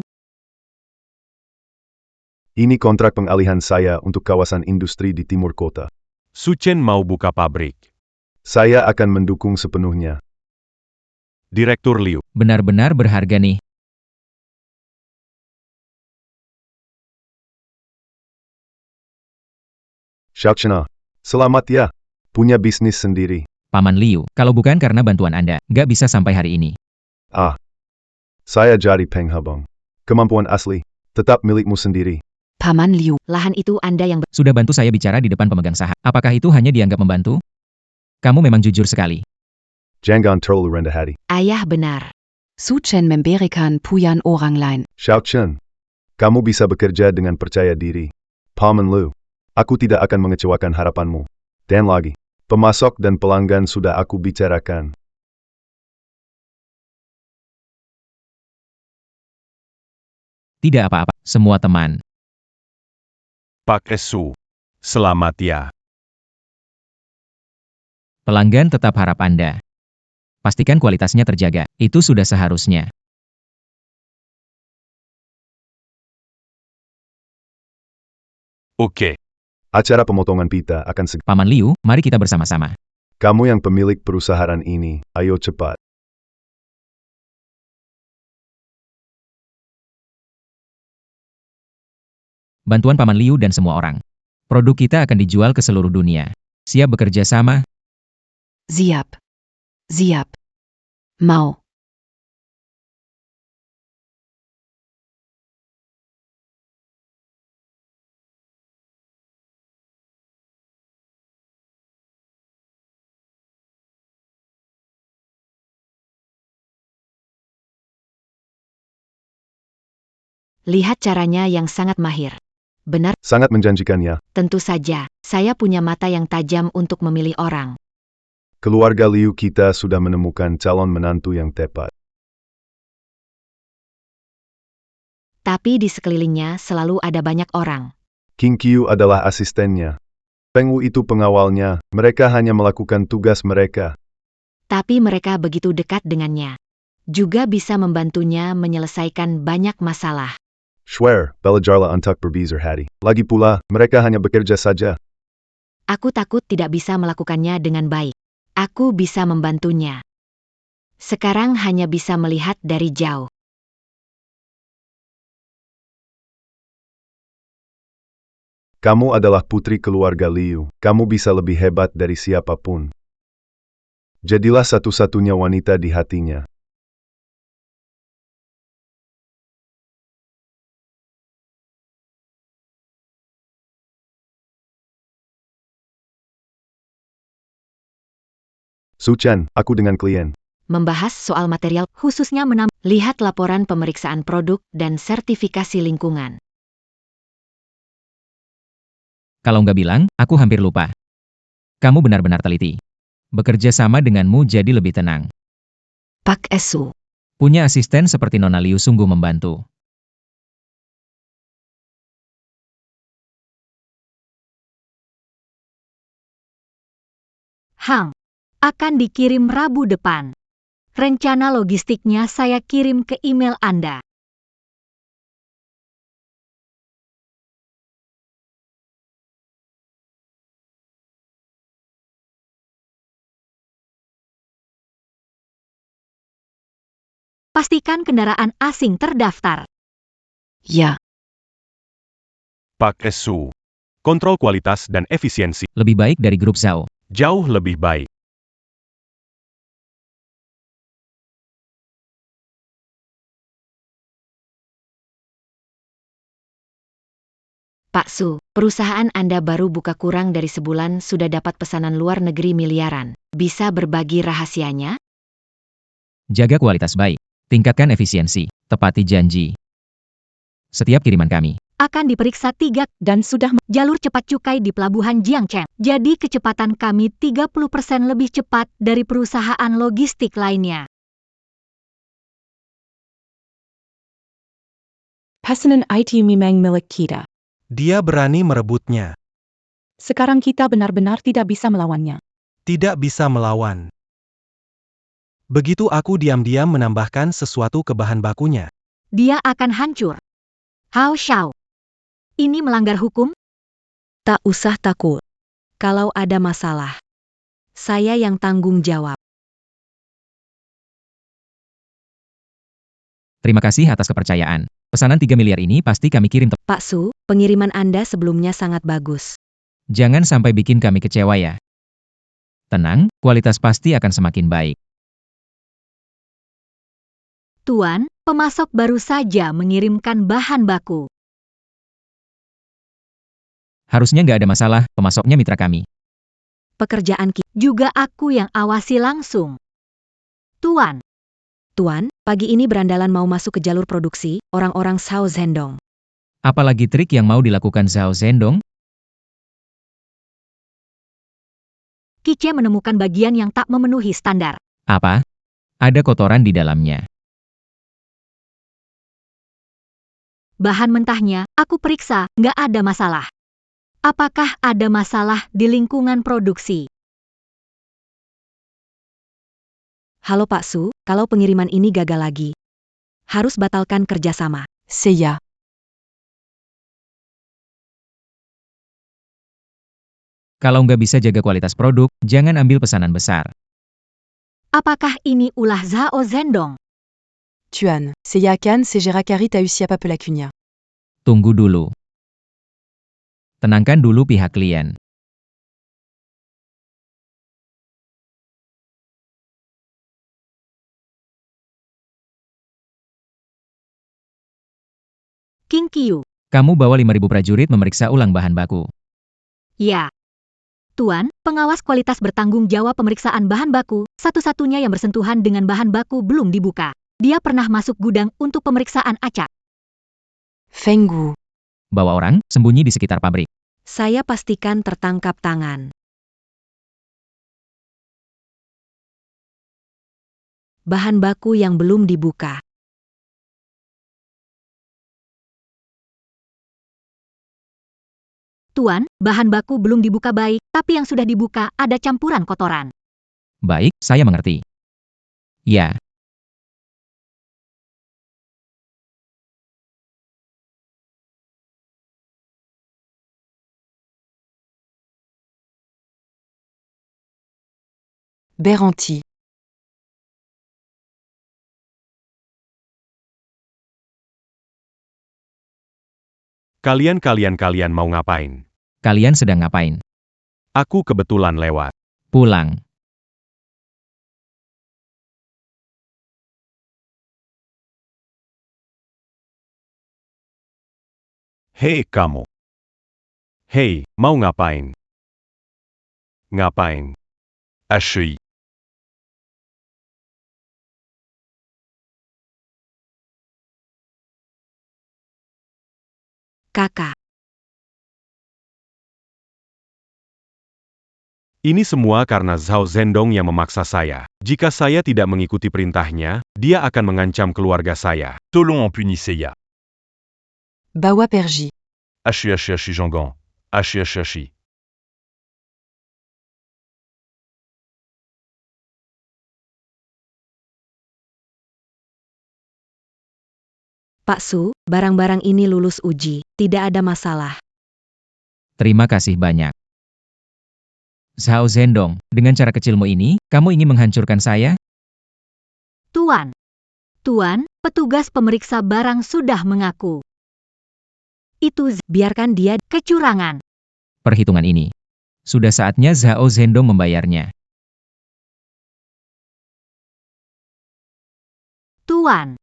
Speaker 9: Ini kontrak pengalihan saya untuk kawasan industri di timur kota.
Speaker 5: Su Chen mau buka pabrik.
Speaker 9: Saya akan mendukung sepenuhnya.
Speaker 5: Direktur Liu.
Speaker 2: Benar-benar berharga nih.
Speaker 9: Xiaochina, selamat ya. Punya bisnis sendiri.
Speaker 2: Paman Liu, kalau bukan karena bantuan Anda, nggak bisa sampai hari ini.
Speaker 9: Saya jadi penghabang. Kemampuan asli, tetap milikmu sendiri.
Speaker 8: Paman Liu,
Speaker 1: Lahan itu Anda yang
Speaker 2: Sudah bantu saya bicara di depan pemegang saham. Apakah itu hanya dianggap membantu? Kamu memang jujur sekali.
Speaker 9: Jangan terlalu rendah hati.
Speaker 1: ayah benar.
Speaker 8: Su Chen memberikan puyan orang lain.
Speaker 9: Xiaochen, kamu bisa bekerja dengan percaya diri. Paman Liu, aku tidak akan mengecewakan harapanmu. Dan lagi, pemasok dan pelanggan sudah aku bicarakan.
Speaker 2: Tidak apa-apa, semua teman.
Speaker 5: Pak Su. Selamat ya.
Speaker 2: Pelanggan tetap harap Anda. Pastikan kualitasnya terjaga, itu sudah seharusnya.
Speaker 5: Oke.
Speaker 9: Acara pemotongan pita akan segera.
Speaker 2: Paman Liu, mari kita bersama-sama.
Speaker 9: Kamu yang pemilik perusahaan ini, ayo cepat.
Speaker 2: Bantuan Paman Liu dan semua orang. Produk kita akan dijual ke seluruh dunia. Siap bekerja sama?
Speaker 8: Siap. Siap. Mau.
Speaker 1: Lihat caranya yang sangat mahir. Benar,
Speaker 9: Sangat menjanjikan ya.
Speaker 1: tentu saja. Saya punya mata yang tajam untuk memilih orang.
Speaker 9: Keluarga Liu kita sudah menemukan calon menantu yang tepat.
Speaker 1: Tapi di sekelilingnya selalu ada banyak orang.
Speaker 9: King Qiu adalah asistennya. Peng Wu itu pengawalnya, mereka hanya melakukan tugas mereka.
Speaker 1: Tapi mereka begitu dekat dengannya. Juga bisa membantunya menyelesaikan banyak masalah.
Speaker 9: Schwer, belajarlah untuk berbisar hati. Lagi pula, mereka hanya bekerja saja.
Speaker 1: Aku takut tidak bisa melakukannya dengan baik. Aku bisa membantunya. Sekarang hanya bisa melihat dari jauh.
Speaker 9: Kamu adalah putri keluarga Liu, kamu bisa lebih hebat dari siapapun. Jadilah satu-satunya wanita di hatinya. Su Chen, aku dengan klien.
Speaker 1: Membahas soal material, khususnya lihat laporan pemeriksaan produk dan sertifikasi lingkungan.
Speaker 2: Kalau nggak bilang, aku hampir lupa. Kamu benar-benar teliti. Bekerja sama denganmu jadi lebih tenang.
Speaker 8: Pak Su.
Speaker 2: Punya asisten seperti Nona Liu sungguh membantu.
Speaker 1: Hang, akan dikirim Rabu depan. Rencana logistiknya saya kirim ke email Anda. Pastikan kendaraan asing terdaftar.
Speaker 8: Ya.
Speaker 5: Pak Su. Kontrol kualitas dan efisiensi.
Speaker 2: Lebih baik dari grup Zhao.
Speaker 5: Jauh lebih baik.
Speaker 1: Pak Su, perusahaan Anda baru buka kurang dari sebulan sudah dapat pesanan luar negeri miliaran. Bisa berbagi rahasianya?
Speaker 2: Jaga kualitas baik. Tingkatkan efisiensi. Tepati janji. Setiap kiriman kami
Speaker 1: Akan diperiksa 3
Speaker 6: Dan sudah
Speaker 1: jalur cepat cukai di pelabuhan Jiangcheng. Jadi kecepatan kami 30% lebih cepat dari perusahaan logistik lainnya.
Speaker 6: pesanan itu memang milik kita.
Speaker 4: Dia berani merebutnya.
Speaker 6: Sekarang kita benar-benar tidak bisa melawannya.
Speaker 4: Tidak bisa melawan. Begitu aku diam-diam menambahkan sesuatu ke bahan bakunya.
Speaker 1: Dia akan hancur. Hao Xiao. Ini melanggar hukum?
Speaker 8: Tak usah takut. Kalau ada masalah, saya yang tanggung jawab.
Speaker 2: Terima kasih atas kepercayaan. Pesanan 3 miliar ini pasti kami kirim
Speaker 8: Pak Su, pengiriman Anda sebelumnya sangat bagus.
Speaker 2: Jangan sampai bikin kami kecewa ya. Tenang, kualitas pasti akan semakin baik.
Speaker 1: Tuan, pemasok baru saja mengirimkan bahan baku.
Speaker 2: Harusnya nggak ada masalah, pemasoknya mitra kami.
Speaker 8: Pekerjaan kita.
Speaker 1: Juga aku yang awasi langsung. Tuan,
Speaker 8: Tuan, pagi ini berandalan mau masuk ke jalur produksi, orang-orang Zhao Zhendong.
Speaker 2: Apalagi trik yang mau dilakukan Zhao Zhendong?
Speaker 1: Kice menemukan bagian yang tak memenuhi standar.
Speaker 2: Apa? Ada kotoran di dalamnya.
Speaker 1: Bahan mentahnya, aku periksa, nggak ada masalah. Apakah ada masalah di lingkungan produksi?
Speaker 8: Halo Pak Su, kalau pengiriman ini gagal lagi, harus batalkan kerjasama. Saya.
Speaker 2: Kalau nggak bisa jaga kualitas produk, jangan ambil pesanan besar.
Speaker 1: Apakah ini ulah Zhao Zhendong?
Speaker 8: Tuan, saya akan segera cari tahu siapa pelakunya.
Speaker 2: Tunggu dulu. Tenangkan dulu pihak klien.
Speaker 1: King Qiu.
Speaker 2: Kamu bawa 5.000 prajurit memeriksa ulang bahan baku.
Speaker 1: Ya. Tuan, pengawas kualitas bertanggung jawab pemeriksaan bahan baku, satu-satunya yang bersentuhan dengan bahan baku belum dibuka. Dia pernah masuk gudang untuk pemeriksaan acak.
Speaker 8: Feng Gu.
Speaker 2: Bawa orang, sembunyi di sekitar pabrik.
Speaker 8: Saya pastikan tertangkap tangan. Bahan baku yang belum dibuka.
Speaker 1: Tuan, bahan baku belum dibuka baik, tapi yang sudah dibuka ada campuran kotoran.
Speaker 2: Baik, saya mengerti. Ya.
Speaker 8: Beranti.
Speaker 5: Kalian mau ngapain?
Speaker 2: Kalian sedang ngapain?
Speaker 5: Aku kebetulan lewat.
Speaker 2: Pulang.
Speaker 5: Hei kamu. Hei, mau ngapain? Ngapain? Asyik.
Speaker 8: Kakak.
Speaker 5: Ini semua karena Zhao Zhendong yang memaksa saya. Jika saya tidak mengikuti perintahnya, dia akan mengancam keluarga saya. Tolong punissez ya.
Speaker 8: Bawa pergi.
Speaker 5: Ashi Jongon. Ashi.
Speaker 8: Pak Su, barang-barang ini lulus uji, tidak ada masalah.
Speaker 2: Terima kasih banyak. Zhao Zhendong, dengan cara kecilmu ini, kamu ingin menghancurkan saya?
Speaker 1: Tuan. Tuan, petugas pemeriksa barang sudah mengaku.
Speaker 8: Biarkan dia.
Speaker 1: Kecurangan.
Speaker 2: Perhitungan ini. Sudah saatnya Zhao Zhendong membayarnya.
Speaker 1: Tuan.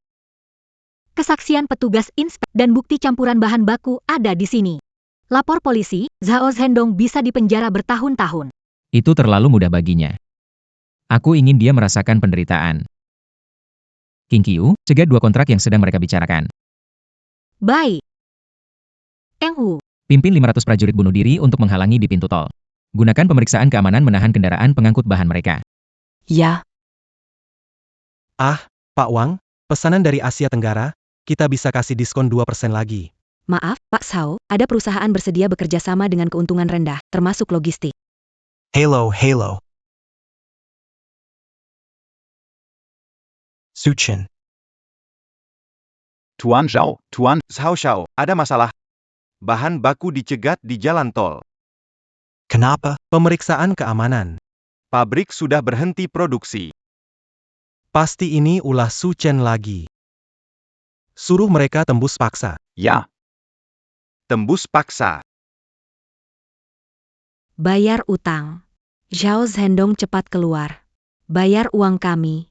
Speaker 1: Kesaksian petugas dan bukti campuran bahan baku ada di sini. Lapor polisi, Zhao Zhendong bisa dipenjara bertahun-tahun.
Speaker 2: Itu terlalu mudah baginya. Aku ingin dia merasakan penderitaan. King Qiu, cegah 2 kontrak yang sedang mereka bicarakan.
Speaker 1: Baik. Eng Hu.
Speaker 2: Pimpin 500 prajurit bunuh diri untuk menghalangi di pintu tol. Gunakan pemeriksaan keamanan menahan kendaraan pengangkut bahan mereka.
Speaker 8: Ya.
Speaker 4: Ah, Pak Wang, pesanan dari Asia Tenggara, kita bisa kasih diskon 2% lagi.
Speaker 8: Maaf, Pak Sao, ada perusahaan bersedia bekerja sama dengan keuntungan rendah, termasuk logistik.
Speaker 3: Halo. Suchen.
Speaker 10: Tuan Zhao, Tuan,
Speaker 7: Xiao, ada masalah. Bahan baku dicegat di jalan tol.
Speaker 3: Kenapa?
Speaker 4: Pemeriksaan keamanan.
Speaker 7: Pabrik sudah berhenti produksi.
Speaker 4: Pasti ini ulah Su Chen lagi. Suruh mereka tembus paksa.
Speaker 10: ja.
Speaker 7: Tembus paksa.
Speaker 8: Bayar utang. Zhao Zhendong cepat keluar. Bayar uang kami.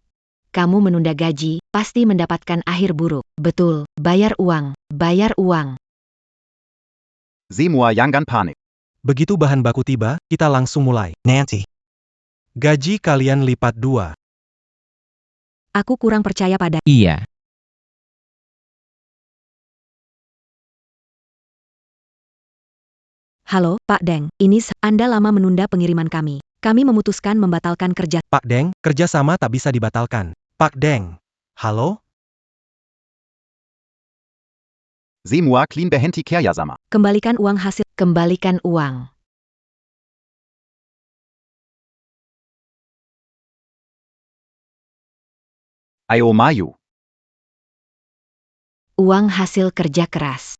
Speaker 1: Kamu menunda gaji, pasti mendapatkan akhir buruk. Betul, bayar uang, bayar uang.
Speaker 10: Semua jangan panik.
Speaker 4: Begitu bahan baku tiba, kita langsung mulai.
Speaker 3: Nancy.
Speaker 4: Gaji kalian lipat 2.
Speaker 8: Aku kurang percaya pada.
Speaker 2: Iya.
Speaker 8: Halo, Pak Deng. Anda lama menunda pengiriman kami. Kami memutuskan membatalkan kerja.
Speaker 4: Pak Deng, kerjasama tak bisa dibatalkan. Pak Deng. Halo?
Speaker 10: Semua clean behenti kerjasama.
Speaker 8: Kembalikan uang hasil.
Speaker 1: Kembalikan uang.
Speaker 10: Ayo maju.
Speaker 1: Uang hasil kerja keras.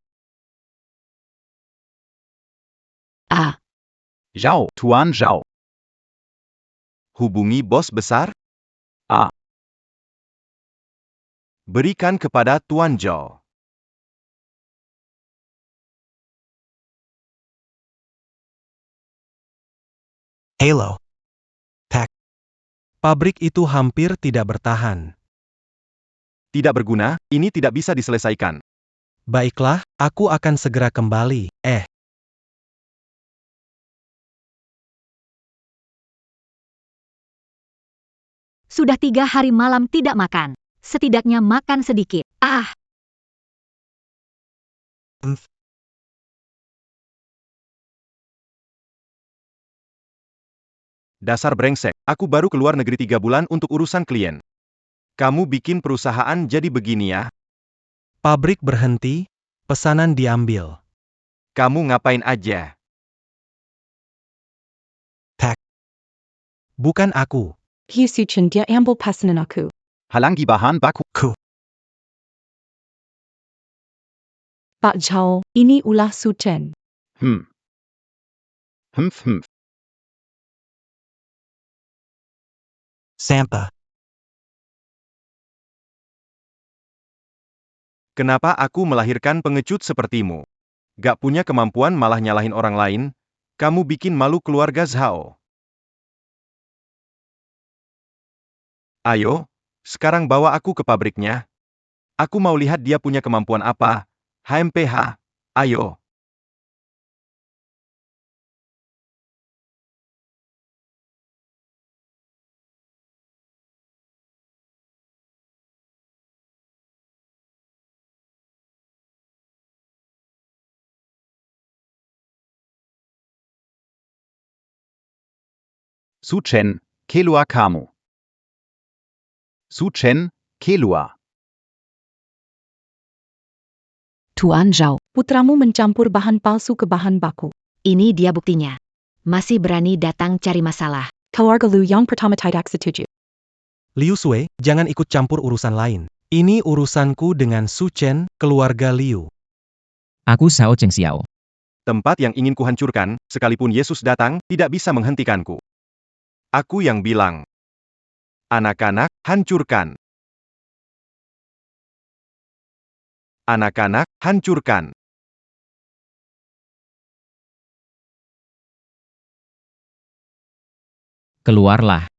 Speaker 10: Zhao, Tuan Zhao.
Speaker 7: Hubungi bos besar.
Speaker 10: A.
Speaker 7: Berikan kepada Tuan Zhao.
Speaker 3: Halo.
Speaker 4: Pabrik itu hampir tidak bertahan.
Speaker 7: Tidak berguna, ini tidak bisa diselesaikan.
Speaker 4: Baiklah, aku akan segera kembali.
Speaker 1: Sudah 3 hari malam tidak makan. Setidaknya makan sedikit.
Speaker 7: Dasar brengsek, aku baru keluar negeri 3 bulan untuk urusan klien. Kamu bikin perusahaan jadi begini ya?
Speaker 4: Pabrik berhenti, pesanan diambil.
Speaker 7: Kamu ngapain aja?
Speaker 4: Bukan aku.
Speaker 6: Hier Suchen, dia ambil pesanan aku.
Speaker 10: Halangi bahan baku.
Speaker 6: Pak Zhao, ini ulah Suchen.
Speaker 10: Humph.
Speaker 3: Sampa.
Speaker 7: Kenapa aku melahirkan pengecut sepertimu? Gak punya kemampuan malah nyalahin orang lain? Kamu bikin malu keluarga Zhao. Ayo, sekarang bawa aku ke pabriknya. Aku mau lihat dia punya kemampuan apa. HMPH, ayo.
Speaker 10: Suchen, keluar kamu. Suchen, keluar.
Speaker 8: Tuan Zhao.
Speaker 6: Putramu mencampur bahan palsu ke bahan baku.
Speaker 1: Ini dia buktinya. Masih berani datang cari masalah.
Speaker 6: Keluarga lu yang pertama tidak setuju.
Speaker 4: Liu Sui, jangan ikut campur urusan lain. Ini urusanku dengan Su Chen, keluarga Liu.
Speaker 2: Aku Sao Cheng Xiao.
Speaker 7: Tempat yang ingin kuhancurkan, sekalipun Yesus datang, tidak bisa menghentikanku. Aku yang bilang. Anak-anak, hancurkan. Anak-anak, hancurkan.
Speaker 2: Keluarlah.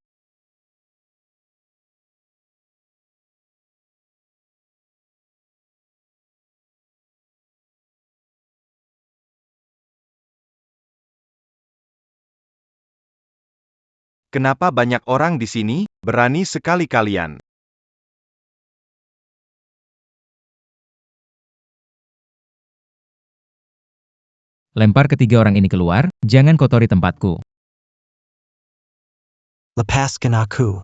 Speaker 7: Kenapa banyak orang di sini? Berani sekali kalian.
Speaker 2: Lempar ketiga orang ini keluar, jangan kotori tempatku.
Speaker 3: Lepaskan aku.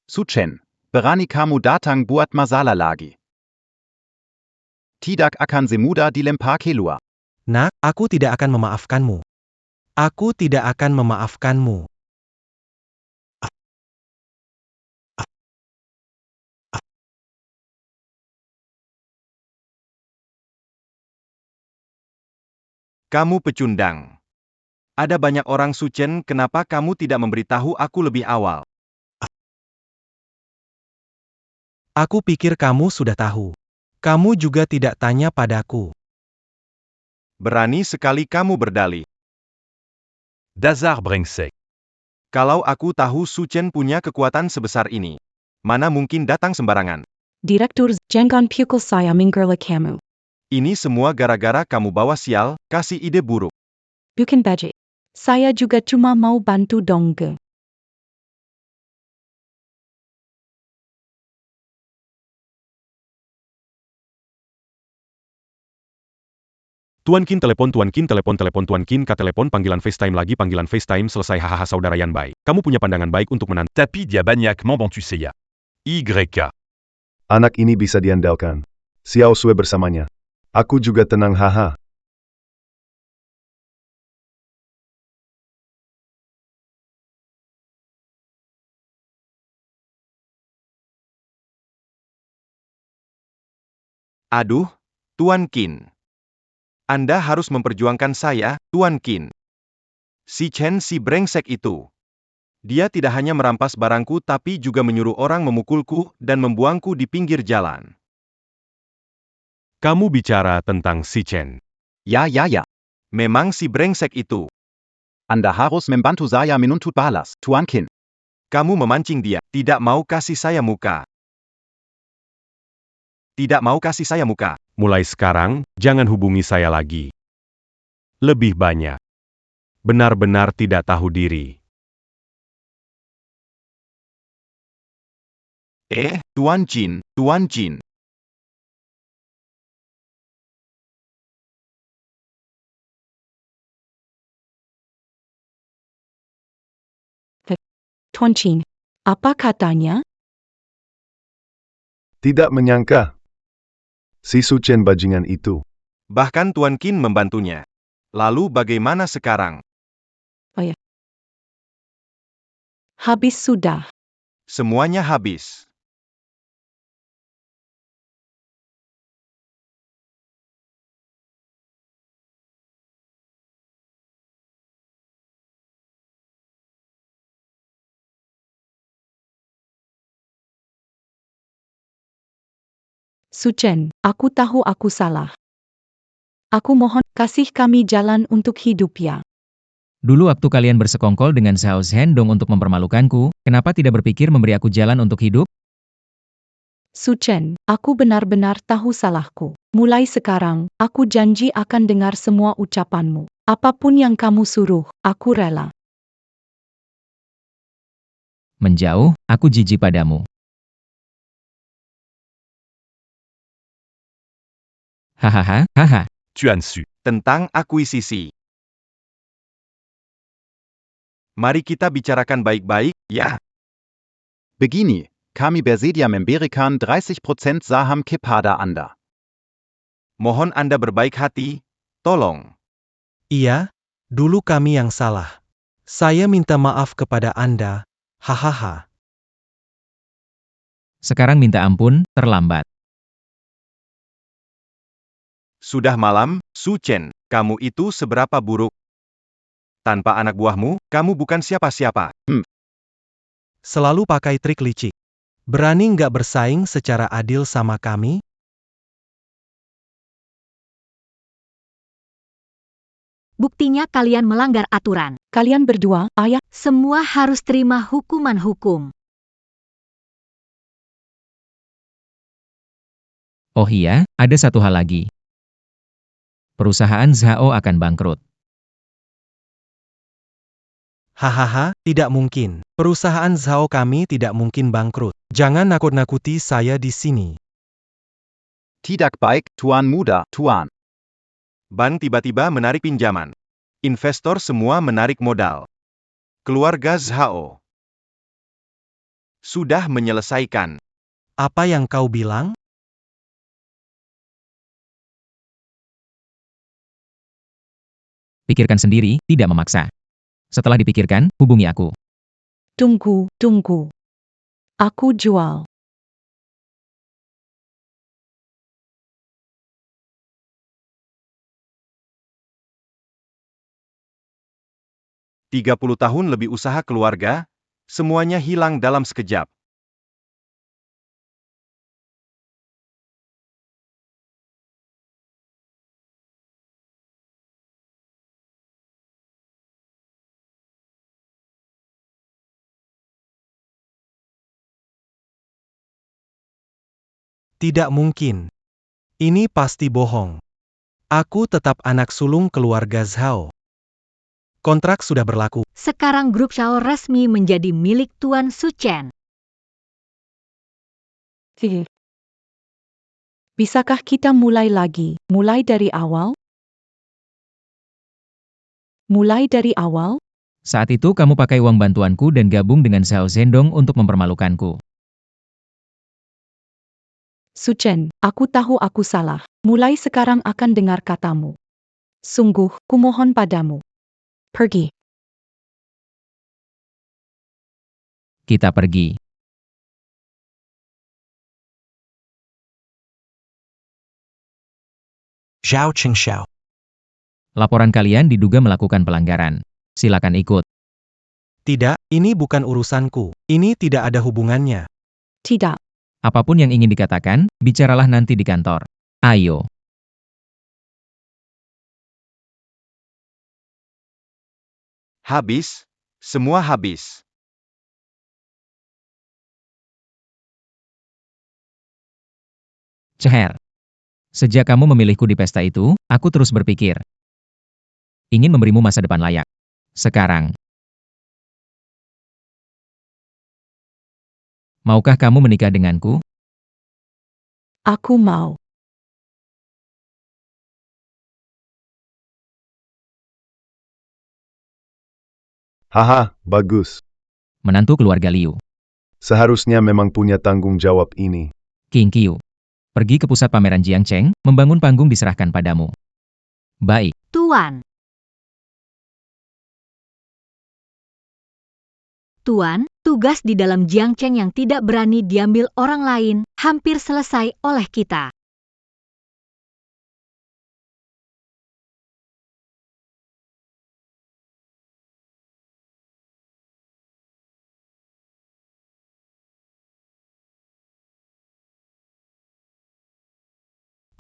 Speaker 10: Suchen, berani kamu datang buat masalah lagi. Tidak akan semudah dilempar keluar.
Speaker 4: Nak, aku tidak akan memaafkanmu. Aku tidak akan memaafkanmu.
Speaker 7: Kamu pecundang. Ada banyak orang Suchen, kenapa kamu tidak memberitahu aku lebih awal?
Speaker 4: Aku pikir kamu sudah tahu. Kamu juga tidak tanya padaku.
Speaker 7: Berani sekali kamu berdalih.
Speaker 5: Dazar brengsek.
Speaker 7: Kalau aku tahu Suchen punya kekuatan sebesar ini, mana mungkin datang sembarangan.
Speaker 6: Direktur, jangan pukul saya menggerla kamu.
Speaker 7: Ini semua gara-gara kamu bawa sial, kasih ide buruk.
Speaker 6: Bukan baje. Saya juga cuma mau bantu dongge.
Speaker 5: Tuan Qin telepon Tuan Qin telepon Tuan Qin ka telepon panggilan FaceTime lagi panggilan FaceTime selesai hahaha saudara Yan Bai. Kamu punya pandangan baik untuk menantu. Tapi dia banyak membantu saya. YK.
Speaker 9: Anak ini bisa diandalkan. Xiao Sui bersamanya. Aku juga tenang haha.
Speaker 7: Aduh, Tuan Qin. Anda harus memperjuangkan saya, Tuan Qin. Si Chen si brengsek itu. Dia tidak hanya merampas barangku tapi juga menyuruh orang memukulku dan membuangku di pinggir jalan.
Speaker 5: Kamu bicara tentang si Chen.
Speaker 10: Ya.
Speaker 7: Memang si brengsek itu.
Speaker 10: Anda harus membantu saya menuntut balas, Tuan Qin.
Speaker 7: Kamu memancing dia, tidak mau kasih saya muka. Tidak mau kasih saya muka.
Speaker 5: Mulai sekarang, jangan hubungi saya lagi. Lebih banyak. Benar-benar tidak tahu diri.
Speaker 7: Tuan Qin, Tuan Qin.
Speaker 6: Tuan Qin, apa katanya?
Speaker 9: Tidak menyangka. Si Suchen bajingan itu.
Speaker 7: Bahkan Tuan Qin membantunya. Lalu bagaimana sekarang?
Speaker 6: Habis sudah.
Speaker 7: Semuanya habis.
Speaker 6: Suchen, aku tahu aku salah. Aku mohon, kasih kami jalan untuk hidup ya.
Speaker 2: Dulu waktu kalian bersekongkol dengan Xiao Zhendong untuk mempermalukanku, kenapa tidak berpikir memberi aku jalan untuk hidup?
Speaker 6: Suchen, aku benar-benar tahu salahku. Mulai sekarang, aku janji akan dengar semua ucapanmu. Apapun yang kamu suruh, aku rela.
Speaker 2: Menjauh, aku jijik padamu. Hahaha.
Speaker 5: Tuan Su.
Speaker 7: Tentang akuisisi. Mari kita bicarakan baik-baik, ya.
Speaker 10: Begini, kami bersedia memberikan 30% saham kepada Anda.
Speaker 7: Mohon Anda berbaik hati, tolong.
Speaker 4: Iya, dulu kami yang salah. Saya minta maaf kepada Anda. Hahaha.
Speaker 2: Sekarang minta ampun, terlambat.
Speaker 7: Sudah malam, Su Chen, kamu itu seberapa buruk? Tanpa anak buahmu, kamu bukan siapa-siapa.
Speaker 4: Selalu pakai trik licik. Berani nggak bersaing secara adil sama kami?
Speaker 1: Buktinya kalian melanggar aturan.
Speaker 6: Kalian berdua, ayah,
Speaker 1: Semua harus terima hukuman hukum.
Speaker 2: Oh iya, ada satu hal lagi. Perusahaan Zhao akan bangkrut.
Speaker 4: Hahaha, tidak mungkin. Perusahaan Zhao kami tidak mungkin bangkrut. Jangan nakut-nakuti saya di sini.
Speaker 10: Tidak baik, Tuan Muda, Tuan.
Speaker 7: Bank tiba-tiba menarik pinjaman. Investor semua menarik modal. Keluarga Zhao sudah menyelesaikan.
Speaker 4: Apa yang kau bilang?
Speaker 2: Pikirkan sendiri, tidak memaksa. Setelah dipikirkan, hubungi aku.
Speaker 6: Tunggu. Aku jual.
Speaker 7: 30 tahun lebih usaha keluarga, semuanya hilang dalam sekejap.
Speaker 4: Tidak mungkin. Ini pasti bohong. Aku tetap anak sulung keluarga Zhao. Kontrak sudah berlaku.
Speaker 1: Sekarang grup Xiao resmi menjadi milik Tuan Su Chen.
Speaker 6: Bisakah kita mulai lagi? Mulai dari awal?
Speaker 2: Saat itu kamu pakai uang bantuanku dan gabung dengan Xiao Zhendong untuk mempermalukanku.
Speaker 6: Su Chen, aku tahu aku salah. Mulai sekarang akan dengar katamu. Sungguh, kumohon padamu. Pergi.
Speaker 2: Kita pergi.
Speaker 3: Zhao Qingxiao.
Speaker 2: Laporan kalian diduga melakukan pelanggaran. Silakan ikut.
Speaker 4: Tidak, ini bukan urusanku. Ini tidak ada hubungannya.
Speaker 6: Tidak.
Speaker 2: Apapun yang ingin dikatakan, bicaralah nanti di kantor. Ayo.
Speaker 7: Habis, semua habis.
Speaker 2: Ceher. Sejak kamu memilihku di pesta itu, aku terus berpikir. Ingin memberimu masa depan layak. Sekarang. Maukah kamu menikah denganku?
Speaker 6: Aku mau.
Speaker 9: Haha, bagus.
Speaker 2: Menantu keluarga Liu.
Speaker 9: Seharusnya memang punya tanggung jawab ini.
Speaker 2: King Qiu. Pergi ke pusat pameran Jiangcheng, membangun panggung diserahkan padamu. Baik.
Speaker 1: Tuan. Tuan, tugas di dalam Jiangcheng yang tidak berani diambil orang lain, hampir selesai oleh kita.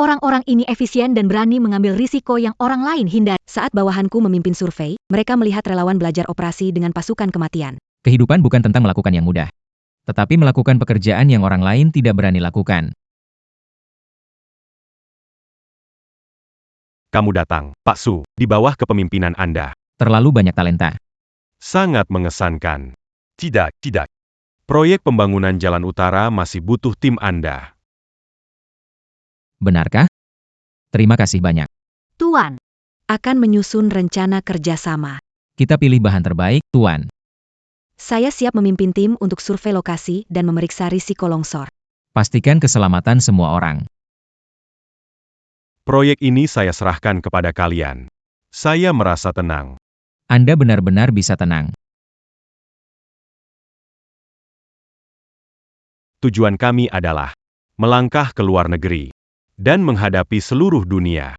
Speaker 1: Orang-orang ini efisien dan berani mengambil risiko yang orang lain hindari.
Speaker 8: Saat bawahanku memimpin survei, mereka melihat relawan belajar operasi dengan pasukan kematian.
Speaker 2: Kehidupan bukan tentang melakukan yang mudah, tetapi melakukan pekerjaan yang orang lain tidak berani lakukan.
Speaker 5: Kamu datang, Pak Su, di bawah kepemimpinan Anda.
Speaker 2: Terlalu banyak talenta.
Speaker 5: Sangat mengesankan. Tidak. Proyek pembangunan jalan utara masih butuh tim Anda.
Speaker 2: Benarkah? Terima kasih banyak.
Speaker 1: Tuan.
Speaker 8: Akan menyusun rencana kerjasama.
Speaker 2: Kita pilih bahan terbaik, Tuan.
Speaker 8: Saya siap memimpin tim untuk survei lokasi dan memeriksa risiko longsor.
Speaker 2: Pastikan keselamatan semua orang.
Speaker 5: Proyek ini saya serahkan kepada kalian. Saya merasa tenang.
Speaker 2: Anda benar-benar bisa tenang.
Speaker 5: Tujuan kami adalah melangkah ke luar negeri dan menghadapi seluruh dunia.